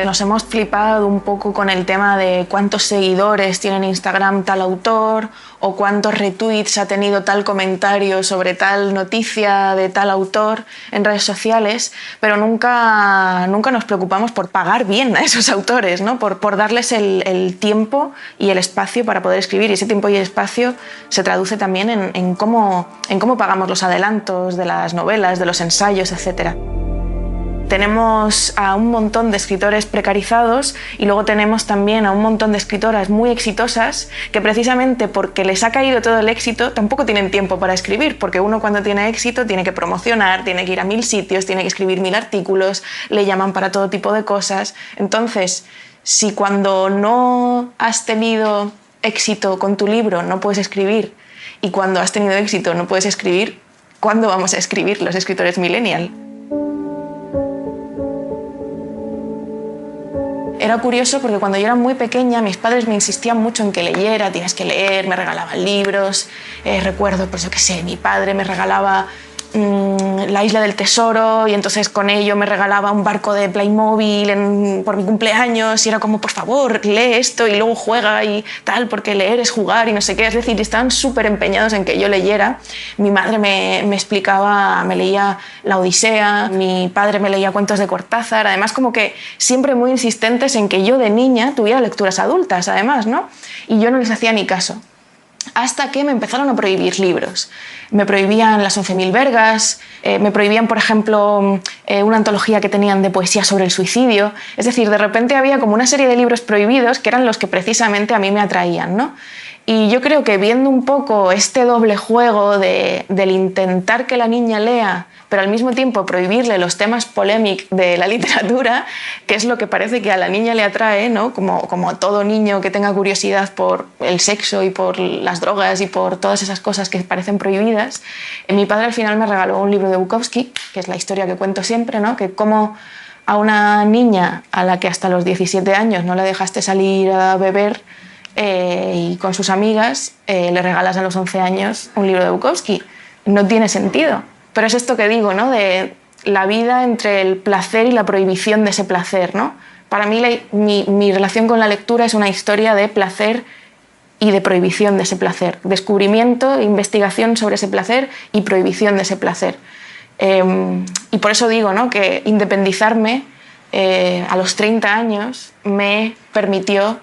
Nos hemos flipado un poco con el tema de cuántos seguidores tiene en Instagram tal autor o cuántos retweets ha tenido tal comentario sobre tal noticia de tal autor en redes sociales, pero nunca nos preocupamos por pagar bien a esos autores, ¿no? por darles el tiempo y el espacio para poder escribir. Y ese tiempo y el espacio se traduce también en cómo pagamos los adelantos de las novelas, de los ensayos, etc. Tenemos a un montón de escritores precarizados y luego tenemos también a un montón de escritoras muy exitosas que precisamente porque les ha caído todo el éxito tampoco tienen tiempo para escribir, porque uno cuando tiene éxito tiene que promocionar, tiene que ir a 1000 sitios, tiene que escribir 1000 artículos, le llaman para todo tipo de cosas. Entonces, si cuando no has tenido éxito con tu libro no puedes escribir y cuando has tenido éxito no puedes escribir, ¿cuándo vamos a escribir los escritores millennial? Era curioso porque cuando yo era muy pequeña mis padres me insistían mucho en que leyera, tienes que leer, me regalaban libros. Recuerdo, pues yo qué sé, mi padre me regalaba La Isla del Tesoro y entonces con ello me regalaba un barco de Playmobil por mi cumpleaños y era como, por favor, lee esto y luego juega y tal, porque leer es jugar y no sé qué. Es decir, estaban súper empeñados en que yo leyera. Mi madre me explicaba, me leía La Odisea, mi padre me leía cuentos de Cortázar, además como que siempre muy insistentes en que yo de niña tuviera lecturas adultas, además, ¿no? Y yo no les hacía ni caso. Hasta que me empezaron a prohibir libros. Me prohibían las 11.000 vergas, me prohibían, por ejemplo, una antología que tenían de poesía sobre el suicidio. Es decir, de repente había como una serie de libros prohibidos que eran los que precisamente a mí me atraían, ¿no? Y yo creo que viendo un poco este doble juego del intentar que la niña lea, pero al mismo tiempo prohibirle los temas polémicos de la literatura, que es lo que parece que a la niña le atrae, ¿no? Como a todo niño que tenga curiosidad por el sexo y por las drogas y por todas esas cosas que parecen prohibidas. Mi padre al final me regaló un libro de Bukowski, que es la historia que cuento siempre, ¿no? Que como a una niña a la que hasta los 17 años no le dejaste salir a beber y con sus amigas le regalas a los 11 años un libro de Bukowski. No tiene sentido. Pero es esto que digo, ¿no? De la vida entre el placer y la prohibición de ese placer, ¿no? Para mí mi relación con la lectura es una historia de placer y de prohibición de ese placer. Descubrimiento, investigación sobre ese placer y prohibición de ese placer. Y por eso digo, ¿no? Que independizarme a los 30 años me permitió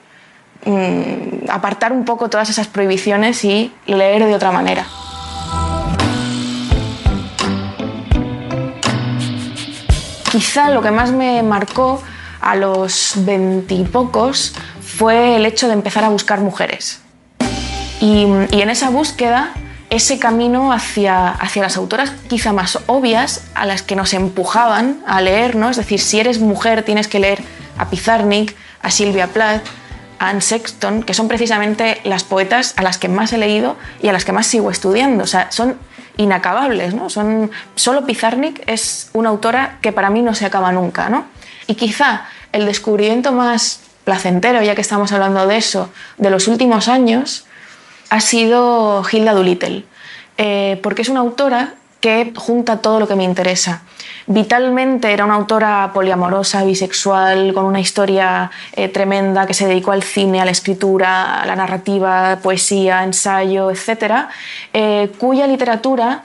apartar un poco todas esas prohibiciones y leer de otra manera. Quizá lo que más me marcó a los 20 y pocos fue el hecho de empezar a buscar mujeres. Y en esa búsqueda, ese camino hacia las autoras quizá más obvias, a las que nos empujaban a leer, ¿no? Es decir, si eres mujer tienes que leer a Pizarnik, a Sylvia Plath, a Anne Sexton, que son precisamente las poetas a las que más he leído y a las que más sigo estudiando. O sea, son inacabables, ¿no? Solo Pizarnik es una autora que para mí no se acaba nunca, ¿no? Y quizá el descubrimiento más placentero, ya que estamos hablando de eso, de los últimos años, ha sido Hilda Doolittle, porque es una autora que junta todo lo que me interesa. Vitalmente era una autora poliamorosa, bisexual, con una historia tremenda, que se dedicó al cine, a la escritura, a la narrativa, poesía, ensayo, etc., cuya literatura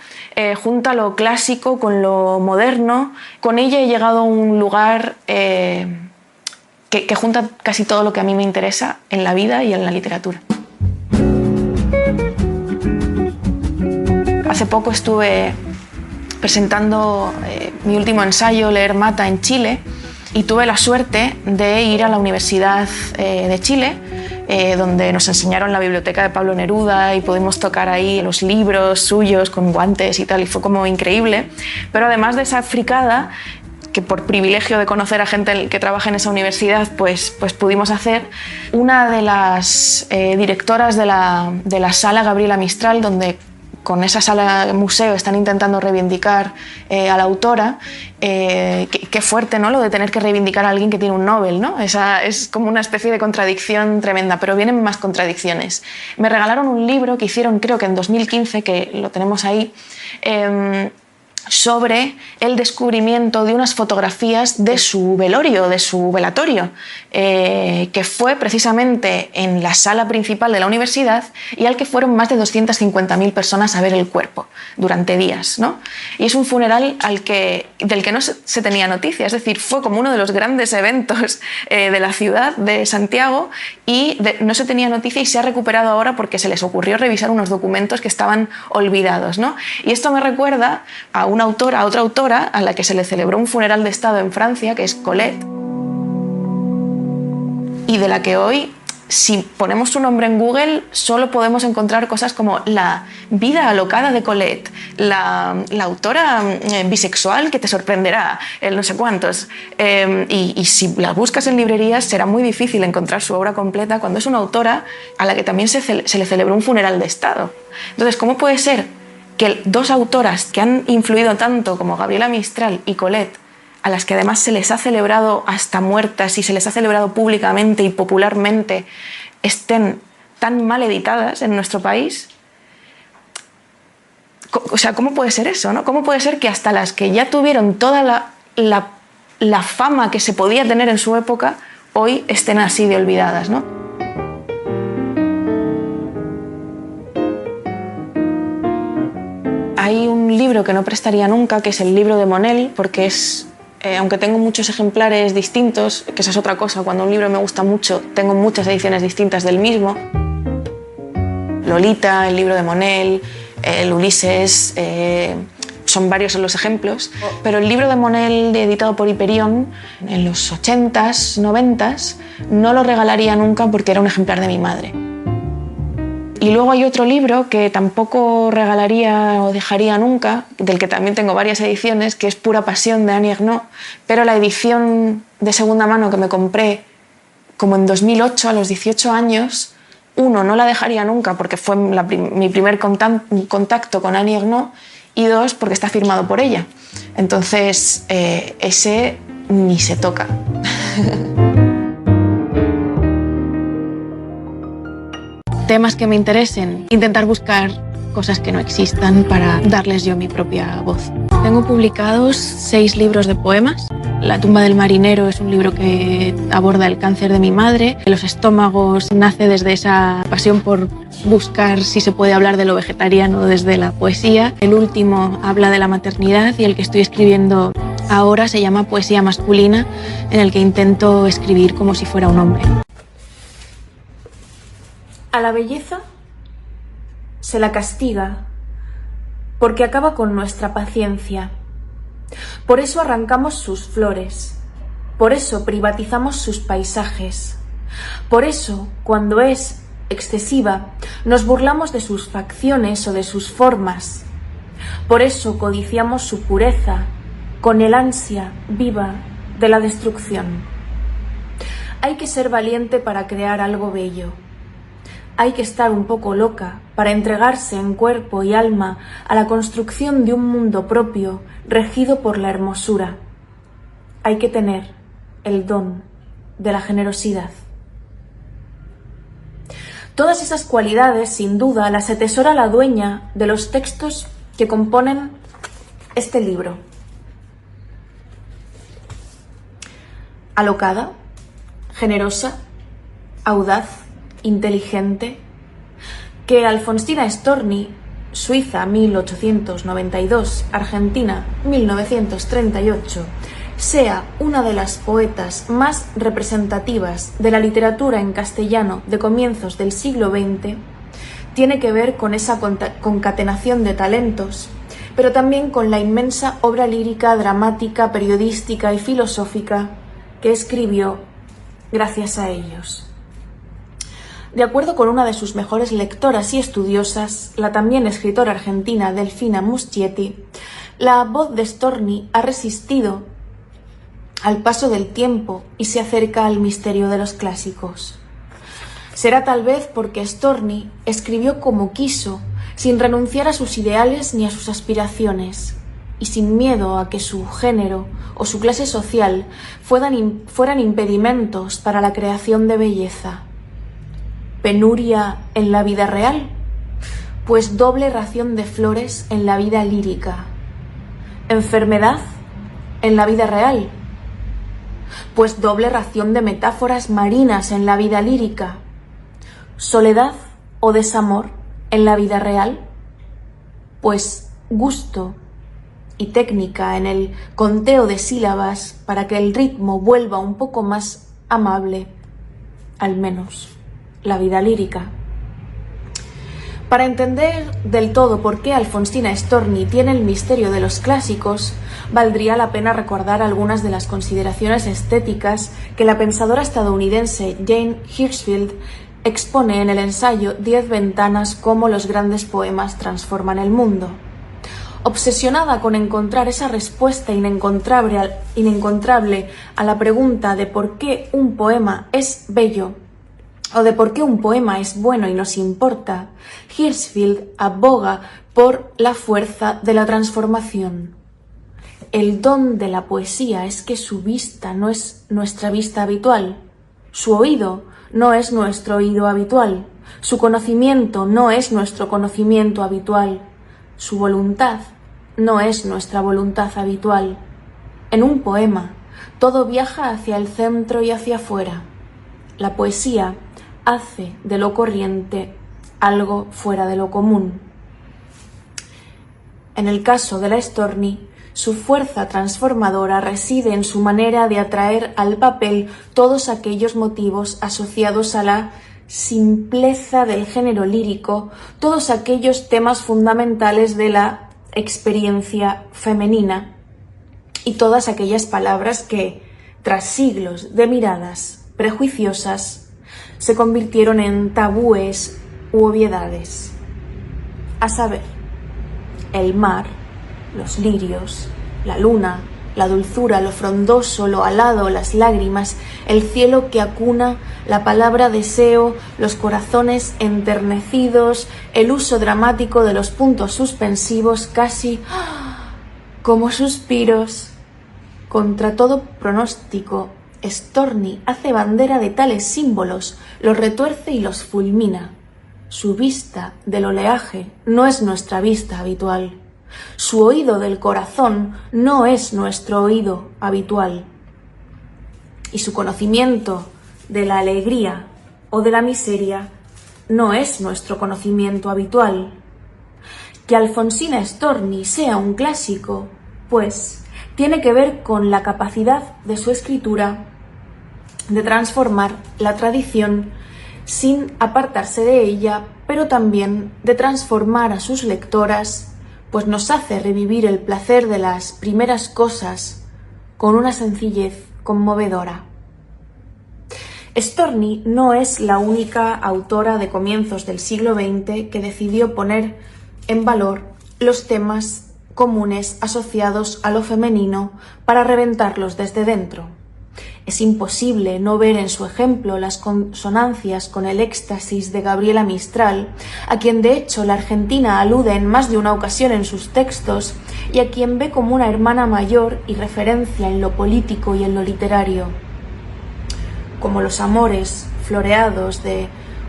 junta lo clásico con lo moderno. Con ella he llegado a un lugar que junta casi todo lo que a mí me interesa en la vida y en la literatura. Hace poco estuve presentando mi último ensayo, Leer Mata, en Chile, y tuve la suerte de ir a la Universidad de Chile, donde nos enseñaron la biblioteca de Pablo Neruda y pudimos tocar ahí los libros suyos con guantes y tal, y fue como increíble. Pero además de esa fricada, que por privilegio de conocer a gente que trabaja en esa universidad, pues pudimos hacer, una de las directoras de la sala Gabriela Mistral, donde con esa sala museo están intentando reivindicar a la autora. Qué fuerte, ¿no?, lo de tener que reivindicar a alguien que tiene un Nobel, ¿no? Es como una especie de contradicción tremenda, pero vienen más contradicciones. Me regalaron un libro que hicieron, creo que en 2015, que lo tenemos ahí, sobre el descubrimiento de unas fotografías de su velorio, de su velatorio, que fue precisamente en la sala principal de la universidad y al que fueron más de 250.000 personas a ver el cuerpo durante días, ¿no? Y es un funeral del que no se tenía noticia, es decir, fue como uno de los grandes eventos de la ciudad de Santiago y no se tenía noticia, y se ha recuperado ahora porque se les ocurrió revisar unos documentos que estaban olvidados, ¿no? Y esto me recuerda a otra autora a la que se le celebró un funeral de Estado en Francia, que es Colette, y de la que hoy, si ponemos su nombre en Google, solo podemos encontrar cosas como la vida alocada de Colette, la autora bisexual que te sorprenderá, el no sé cuántos. Y si la buscas en librerías será muy difícil encontrar su obra completa cuando es una autora a la que también se le celebró un funeral de Estado. Entonces, ¿cómo puede ser que dos autoras que han influido tanto como Gabriela Mistral y Colette, a las que además se les ha celebrado hasta muertas y se les ha celebrado públicamente y popularmente, estén tan mal editadas en nuestro país? O sea, ¿cómo puede ser eso, no? ¿Cómo puede ser que hasta las que ya tuvieron toda la fama que se podía tener en su época, hoy estén así de olvidadas, ¿no? Hay un libro que no prestaría nunca, que es el libro de Monel, porque es, aunque tengo muchos ejemplares distintos, que esa es otra cosa, cuando un libro me gusta mucho, tengo muchas ediciones distintas del mismo. Lolita, el libro de Monel, el Ulises, son varios los ejemplos, pero el libro de Monel, editado por Hiperión, en los 80s, 90s, no lo regalaría nunca porque era un ejemplar de mi madre. Y luego hay otro libro que tampoco regalaría o dejaría nunca, del que también tengo varias ediciones, que es Pura Pasión, de Annie Ernaux, pero la edición de segunda mano que me compré como en 2008, a los 18 años, no la dejaría nunca porque fue mi primer contacto con Annie Ernaux, y dos, porque está firmado por ella. Entonces, ese ni se toca. Temas que me interesen, intentar buscar cosas que no existan para darles yo mi propia voz. Tengo publicados 6 libros de poemas. La tumba del marinero es un libro que aborda el cáncer de mi madre. Los estómagos nace desde esa pasión por buscar si se puede hablar de lo vegetariano desde la poesía. El último habla de la maternidad y el que estoy escribiendo ahora se llama Poesía masculina, en el que intento escribir como si fuera un hombre. A la belleza se la castiga porque acaba con nuestra paciencia. Por eso arrancamos sus flores, por eso privatizamos sus paisajes, por eso, cuando es excesiva, nos burlamos de sus facciones o de sus formas, por eso codiciamos su pureza con el ansia viva de la destrucción. Hay que ser valiente para crear algo bello. Hay que estar un poco loca para entregarse en cuerpo y alma a la construcción de un mundo propio regido por la hermosura. Hay que tener el don de la generosidad. Todas esas cualidades, sin duda, las atesora la dueña de los textos que componen este libro. Alocada, generosa, audaz, inteligente, que Alfonsina Storni, Suiza 1892, Argentina 1938, sea una de las poetas más representativas de la literatura en castellano de comienzos del siglo XX, tiene que ver con esa concatenación de talentos, pero también con la inmensa obra lírica, dramática, periodística y filosófica que escribió gracias a ellos. De acuerdo con una de sus mejores lectoras y estudiosas, la también escritora argentina Delfina Muschietti, la voz de Storni ha resistido al paso del tiempo y se acerca al misterio de los clásicos. Será tal vez porque Storni escribió como quiso, sin renunciar a sus ideales ni a sus aspiraciones, y sin miedo a que su género o su clase social fueran impedimentos para la creación de belleza. Penuria en la vida real, pues doble ración de flores en la vida lírica. Enfermedad en la vida real, pues doble ración de metáforas marinas en la vida lírica. Soledad o desamor en la vida real, pues gusto y técnica en el conteo de sílabas para que el ritmo vuelva un poco más amable, al menos la vida lírica. Para entender del todo por qué Alfonsina Storni tiene el misterio de los clásicos, valdría la pena recordar algunas de las consideraciones estéticas que la pensadora estadounidense Jane Hirshfield expone en el ensayo 10 ventanas cómo los grandes poemas transforman el mundo. Obsesionada con encontrar esa respuesta inencontrable a la pregunta de por qué un poema es bello o de por qué un poema es bueno y nos importa, Hirshfield aboga por la fuerza de la transformación. El don de la poesía es que su vista no es nuestra vista habitual, su oído no es nuestro oído habitual, su conocimiento no es nuestro conocimiento habitual, su voluntad no es nuestra voluntad habitual. En un poema, todo viaja hacia el centro y hacia afuera. La poesía hace de lo corriente algo fuera de lo común. En el caso de la Storni, su fuerza transformadora reside en su manera de atraer al papel todos aquellos motivos asociados a la simpleza del género lírico, todos aquellos temas fundamentales de la experiencia femenina y todas aquellas palabras que, tras siglos de miradas prejuiciosas, se convirtieron en tabúes u obviedades. A saber, el mar, los lirios, la luna, la dulzura, lo frondoso, lo alado, las lágrimas, el cielo que acuna la palabra deseo, los corazones enternecidos, el uso dramático de los puntos suspensivos casi como suspiros. Contra todo pronóstico, Storni hace bandera de tales símbolos, los retuerce y los fulmina. Su vista del oleaje no es nuestra vista habitual. Su oído del corazón no es nuestro oído habitual. Y su conocimiento de la alegría o de la miseria no es nuestro conocimiento habitual. Que Alfonsina Storni sea un clásico, pues, tiene que ver con la capacidad de su escritura de transformar la tradición sin apartarse de ella, pero también de transformar a sus lectoras, pues nos hace revivir el placer de las primeras cosas con una sencillez conmovedora. Storni no es la única autora de comienzos del siglo XX que decidió poner en valor los temas comunes asociados a lo femenino para reventarlos desde dentro. Es imposible no ver en su ejemplo las consonancias con el éxtasis de Gabriela Mistral, a quien de hecho la Argentina alude en más de una ocasión en sus textos y a quien ve como una hermana mayor y referencia en lo político y en lo literario. Como los amores floreados de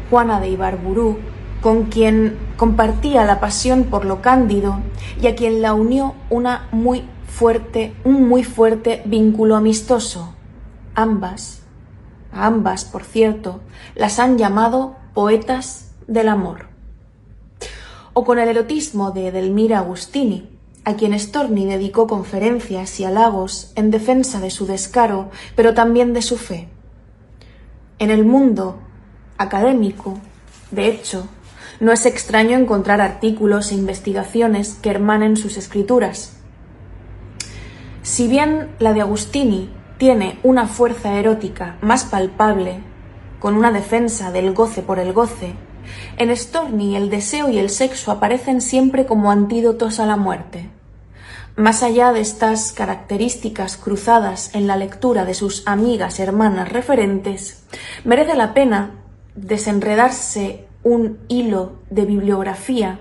Juana de Ibarburu, con quien compartía la pasión por lo cándido y a quien la unió un muy fuerte vínculo amistoso. A ambas, por cierto, las han llamado poetas del amor. O con el erotismo de Edelmira Agustini, a quien Storni dedicó conferencias y halagos en defensa de su descaro, pero también de su fe. En el mundo académico, de hecho, no es extraño encontrar artículos e investigaciones que hermanen sus escrituras. Si bien la de Agustini tiene una fuerza erótica más palpable, con una defensa del goce por el goce, en Storni el deseo y el sexo aparecen siempre como antídotos a la muerte. Más allá de estas características cruzadas en la lectura de sus amigas hermanas referentes, merece la pena desenredarse un hilo de bibliografía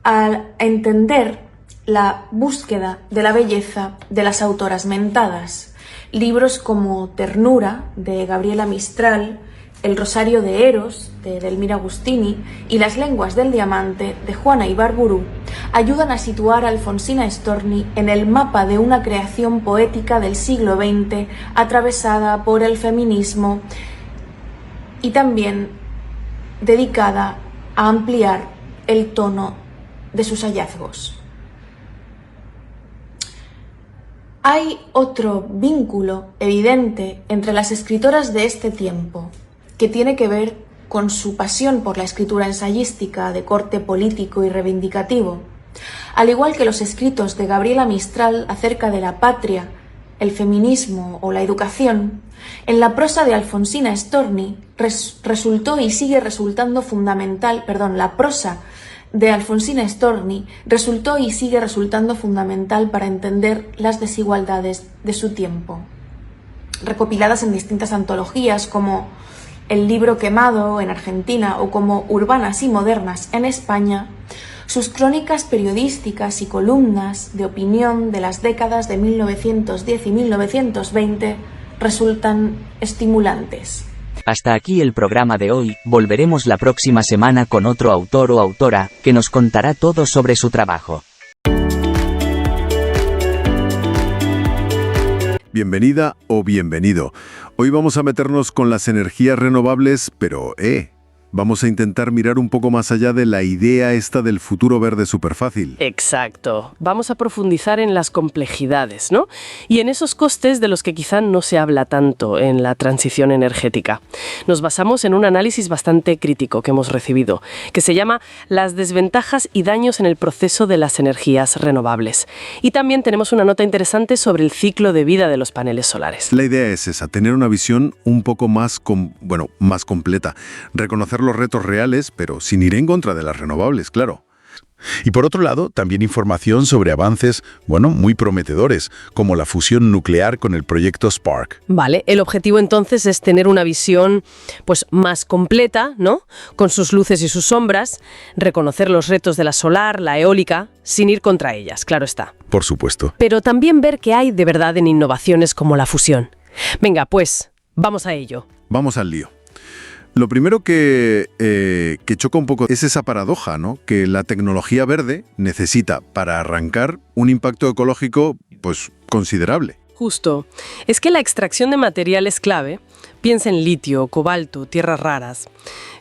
al entender la búsqueda de la belleza de las autoras mentadas. Libros como Ternura, de Gabriela Mistral, El Rosario de Eros, de Edelmira Agustini, y Las lenguas del diamante, de Juana Ibarburu, ayudan a situar a Alfonsina Storni en el mapa de una creación poética del siglo XX atravesada por el feminismo y también dedicada a ampliar el tono de sus hallazgos. Hay otro vínculo evidente entre las escritoras de este tiempo, que tiene que ver con su pasión por la escritura ensayística de corte político y reivindicativo. Al igual que los escritos de Gabriela Mistral acerca de la patria, el feminismo o la educación, en la prosa de Alfonsina Storni resultó y sigue resultando fundamental, la prosa de Alfonsina Storni resultó y sigue resultando fundamental para entender las desigualdades de su tiempo. Recopiladas en distintas antologías como El libro quemado en Argentina o como Urbanas y modernas en España, sus crónicas periodísticas y columnas de opinión de las décadas de 1910 y 1920 resultan estimulantes. Hasta aquí el programa de hoy, volveremos la próxima semana con otro autor o autora, que nos contará todo sobre su trabajo. Bienvenida o bienvenido. Hoy vamos a meternos con las energías renovables, pero vamos a intentar mirar un poco más allá de la idea esta del futuro verde superfácil. Exacto. Vamos a profundizar en las complejidades, ¿no? Y en esos costes de los que quizá no se habla tanto en la transición energética. Nos basamos en un análisis bastante crítico que hemos recibido, que se llama Las desventajas y daños en el proceso de las energías renovables. Y también tenemos una nota interesante sobre el ciclo de vida de los paneles solares. La idea es esa, tener una visión un poco más completa. Reconocer los retos reales, pero sin ir en contra de las renovables, claro. Y por otro lado, también información sobre avances, muy prometedores, como la fusión nuclear con el proyecto Spark. Vale, el objetivo entonces es tener una visión más completa, ¿no? Con sus luces y sus sombras, reconocer los retos de la solar, la eólica, sin ir contra ellas, claro está. Por supuesto. Pero también ver qué hay de verdad en innovaciones como la fusión. Venga, pues, vamos a ello. Vamos al lío. Lo primero que choca un poco es esa paradoja, ¿no? Que la tecnología verde necesita, para arrancar, un impacto ecológico, considerable. Justo. Es que la extracción de materiales clave, piensa en litio, cobalto, tierras raras,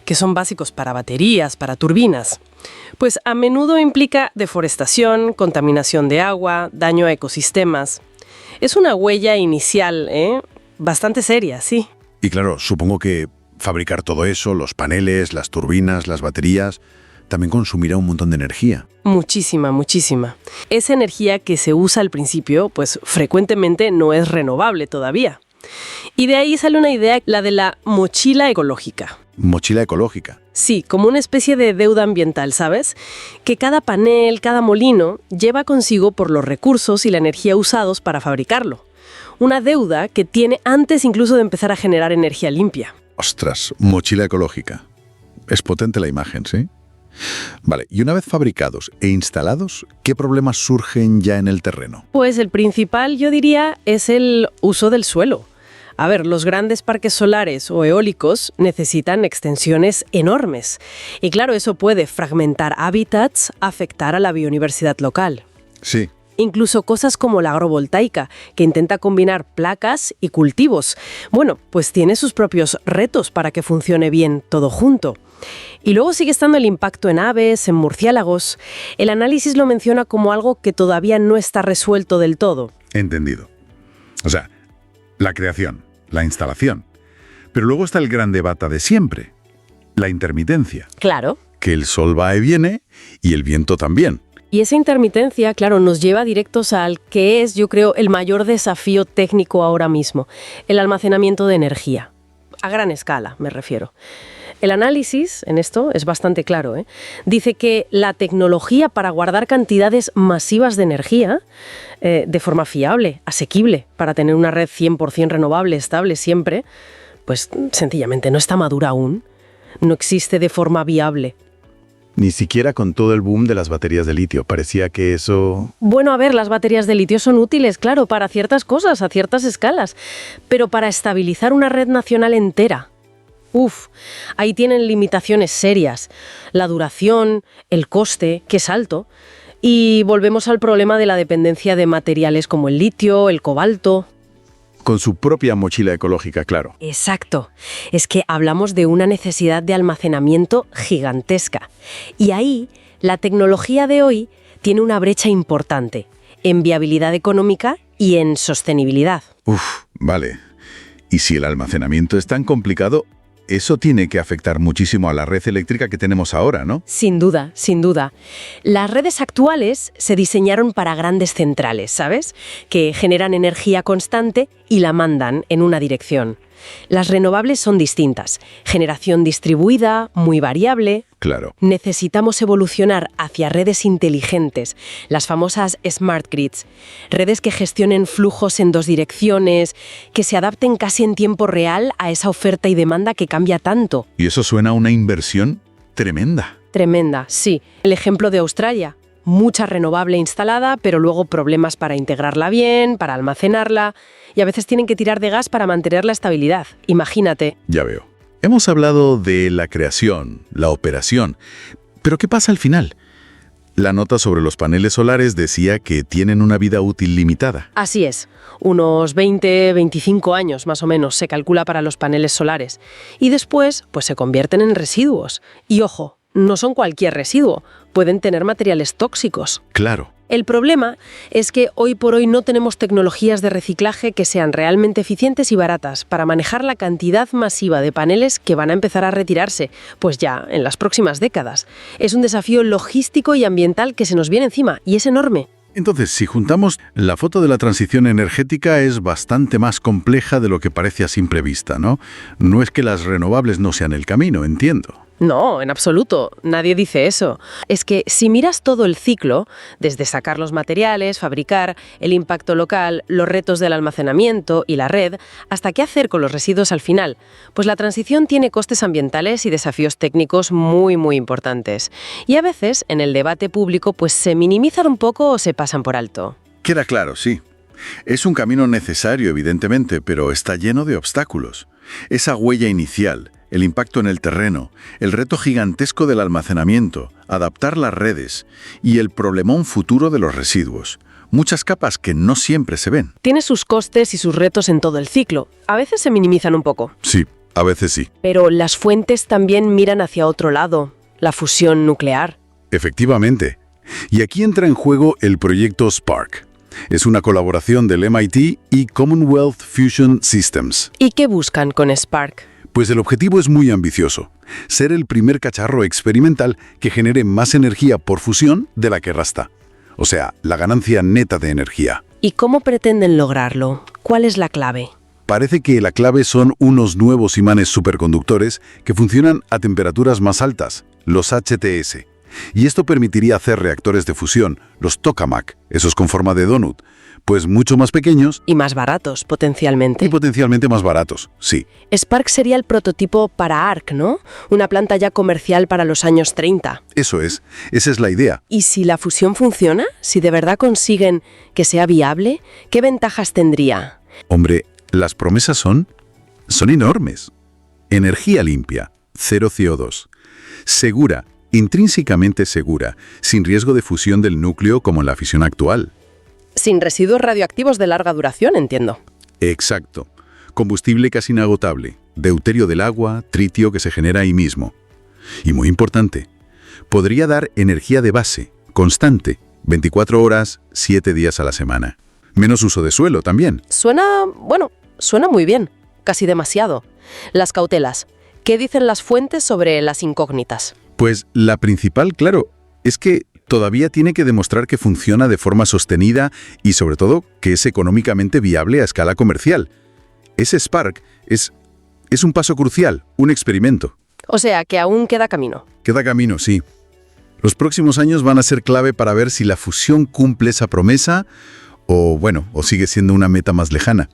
que son básicos para baterías, para turbinas, a menudo implica deforestación, contaminación de agua, daño a ecosistemas. Es una huella inicial, bastante seria, sí. Y claro, supongo que fabricar todo eso, los paneles, las turbinas, las baterías, también consumirá un montón de energía. Muchísima, muchísima. Esa energía que se usa al principio, frecuentemente no es renovable todavía. Y de ahí sale una idea, la de la mochila ecológica. ¿Mochila ecológica? Sí, como una especie de deuda ambiental, ¿sabes? Que cada panel, cada molino, lleva consigo por los recursos y la energía usados para fabricarlo. Una deuda que tiene antes incluso de empezar a generar energía limpia. Ostras, mochila ecológica. Es potente la imagen, ¿sí? Vale, y una vez fabricados e instalados, ¿qué problemas surgen ya en el terreno? El principal, yo diría, es el uso del suelo. A ver, los grandes parques solares o eólicos necesitan extensiones enormes. Y claro, eso puede fragmentar hábitats, afectar a la biodiversidad local. Sí. Incluso cosas como la agrovoltaica, que intenta combinar placas y cultivos. Bueno, pues tiene sus propios retos para que funcione bien todo junto. Y luego sigue estando el impacto en aves, en murciélagos. El análisis lo menciona como algo que todavía no está resuelto del todo. Entendido. O sea, la creación, la instalación. Pero luego está el gran debate de siempre, la intermitencia. Claro. Que el sol va y viene y el viento también. Y esa intermitencia, claro, nos lleva directos al que es, yo creo, el mayor desafío técnico ahora mismo, el almacenamiento de energía. A gran escala, me refiero. El análisis en esto es bastante claro, ¿eh? Dice que la tecnología para guardar cantidades masivas de energía de forma fiable, asequible, para tener una red 100% renovable, estable siempre, pues sencillamente no está madura aún. No existe de forma viable. Ni siquiera con todo el boom de las baterías de litio. Parecía que eso... Bueno, a ver, las baterías de litio son útiles, claro, para ciertas cosas, a ciertas escalas, pero para estabilizar una red nacional entera. Ahí tienen limitaciones serias. La duración, el coste, que es alto. Y volvemos al problema de la dependencia de materiales como el litio, el cobalto. Con su propia mochila ecológica, claro. Exacto. Es que hablamos de una necesidad de almacenamiento gigantesca. Y ahí, la tecnología de hoy tiene una brecha importante en viabilidad económica y en sostenibilidad. Vale. Y si el almacenamiento es tan complicado, eso tiene que afectar muchísimo a la red eléctrica que tenemos ahora, ¿no? Sin duda, sin duda. Las redes actuales se diseñaron para grandes centrales, ¿sabes? Que generan energía constante y la mandan en una dirección. Las renovables son distintas. Generación distribuida, muy variable. Claro. Necesitamos evolucionar hacia redes inteligentes, las famosas smart grids. Redes que gestionen flujos en dos direcciones, que se adapten casi en tiempo real a esa oferta y demanda que cambia tanto. Y eso suena a una inversión tremenda. Tremenda, sí. El ejemplo de Australia. Mucha renovable instalada, pero luego problemas para integrarla bien, para almacenarla, y a veces tienen que tirar de gas para mantener la estabilidad. Imagínate. Ya veo. Hemos hablado de la creación, la operación, pero ¿qué pasa al final? La nota sobre los paneles solares decía que tienen una vida útil limitada. Así es. Unos 20, 25 años más o menos se calcula para los paneles solares. Y después, pues se convierten en residuos. Y ojo, no son cualquier residuo, pueden tener materiales tóxicos. Claro. El problema es que hoy por hoy no tenemos tecnologías de reciclaje que sean realmente eficientes y baratas para manejar la cantidad masiva de paneles que van a empezar a retirarse, pues ya en las próximas décadas. Es un desafío logístico y ambiental que se nos viene encima y es enorme. Entonces, si juntamos, la foto de la transición energética es bastante más compleja de lo que parece a simple vista, ¿no? No es que las renovables no sean el camino, entiendo. No, en absoluto. Nadie dice eso. Es que si miras todo el ciclo, desde sacar los materiales, fabricar, el impacto local, los retos del almacenamiento y la red, hasta qué hacer con los residuos al final, pues la transición tiene costes ambientales y desafíos técnicos muy, muy importantes. Y a veces, en el debate público, pues se minimizan un poco o se pasan por alto. Queda claro, sí. Es un camino necesario, evidentemente, pero está lleno de obstáculos. Esa huella inicial, el impacto en el terreno, el reto gigantesco del almacenamiento, adaptar las redes y el problemón futuro de los residuos. Muchas capas que no siempre se ven. Tiene sus costes y sus retos en todo el ciclo. A veces se minimizan un poco. Sí, a veces sí. Pero las fuentes también miran hacia otro lado, la fusión nuclear. Efectivamente. Y aquí entra en juego el proyecto Spark. Es una colaboración del MIT y Commonwealth Fusion Systems. ¿Y qué buscan con Spark? Pues el objetivo es muy ambicioso, ser el primer cacharro experimental que genere más energía por fusión de la que gasta. O sea, la ganancia neta de energía. ¿Y cómo pretenden lograrlo? ¿Cuál es la clave? Parece que la clave son unos nuevos imanes superconductores que funcionan a temperaturas más altas, los HTS. Y esto permitiría hacer reactores de fusión, los tokamak, esos con forma de donut, pues mucho más pequeños. Y más baratos, potencialmente. Y potencialmente más baratos, sí. Spark sería el prototipo para ARC, ¿no? Una planta ya comercial para los años 30. Eso es, esa es la idea. ¿Y si la fusión funciona? ¿Si de verdad consiguen que sea viable? ¿Qué ventajas tendría? Hombre, Las promesas son enormes. Energía limpia, 0 CO2. Segura, intrínsecamente segura, sin riesgo de fusión del núcleo como en la fisión actual. Sin residuos radioactivos de larga duración, entiendo. Exacto. Combustible casi inagotable, deuterio del agua, tritio que se genera ahí mismo. Y muy importante, podría dar energía de base, constante, 24 horas, 7 días a la semana. Menos uso de suelo también. Suena muy bien, casi demasiado. Las cautelas. ¿Qué dicen las fuentes sobre las incógnitas? Pues la principal, claro, es que todavía tiene que demostrar que funciona de forma sostenida y sobre todo que es económicamente viable a escala comercial. Ese Spark es un paso crucial, un experimento. O sea, que aún queda camino. Queda camino, sí. Los próximos años van a ser clave para ver si la fusión cumple esa promesa o sigue siendo una meta más lejana.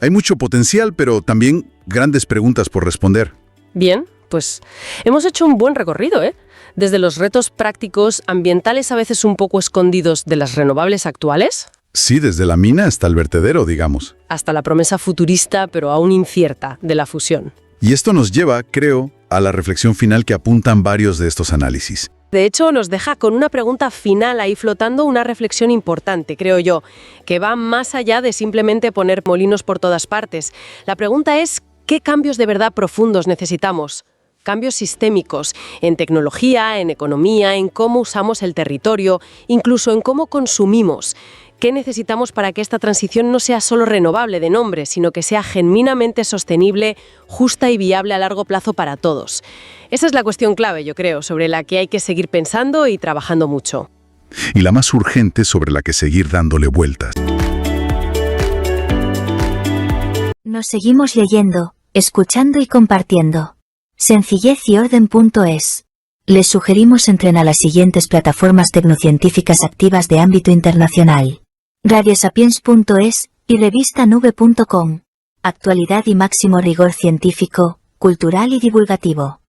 Hay mucho potencial, pero también grandes preguntas por responder. Bien, pues hemos hecho un buen recorrido, ¿eh? Desde los retos prácticos, ambientales a veces un poco escondidos de las renovables actuales, Sí, desde la mina hasta el vertedero, digamos. hasta la promesa futurista, pero aún incierta, de la fusión. Y esto nos lleva, creo, a la reflexión final que apuntan varios de estos análisis. De hecho, nos deja con una pregunta final ahí flotando, una reflexión importante, creo yo, que va más allá de simplemente poner molinos por todas partes. La pregunta es, ¿qué cambios de verdad profundos necesitamos? Cambios sistémicos, en tecnología, en economía, en cómo usamos el territorio, incluso en cómo consumimos. ¿Qué necesitamos para que esta transición no sea solo renovable de nombre, sino que sea genuinamente sostenible, justa y viable a largo plazo para todos? Esa es la cuestión clave, yo creo, sobre la que hay que seguir pensando y trabajando mucho. Y la más urgente sobre la que seguir dándole vueltas. Nos seguimos leyendo, escuchando y compartiendo. Sencillez-y-orden.es. Les sugerimos entren a las siguientes plataformas tecnocientíficas activas de ámbito internacional: radiosapiens.es y revistanube.com. Actualidad y máximo rigor científico, cultural y divulgativo.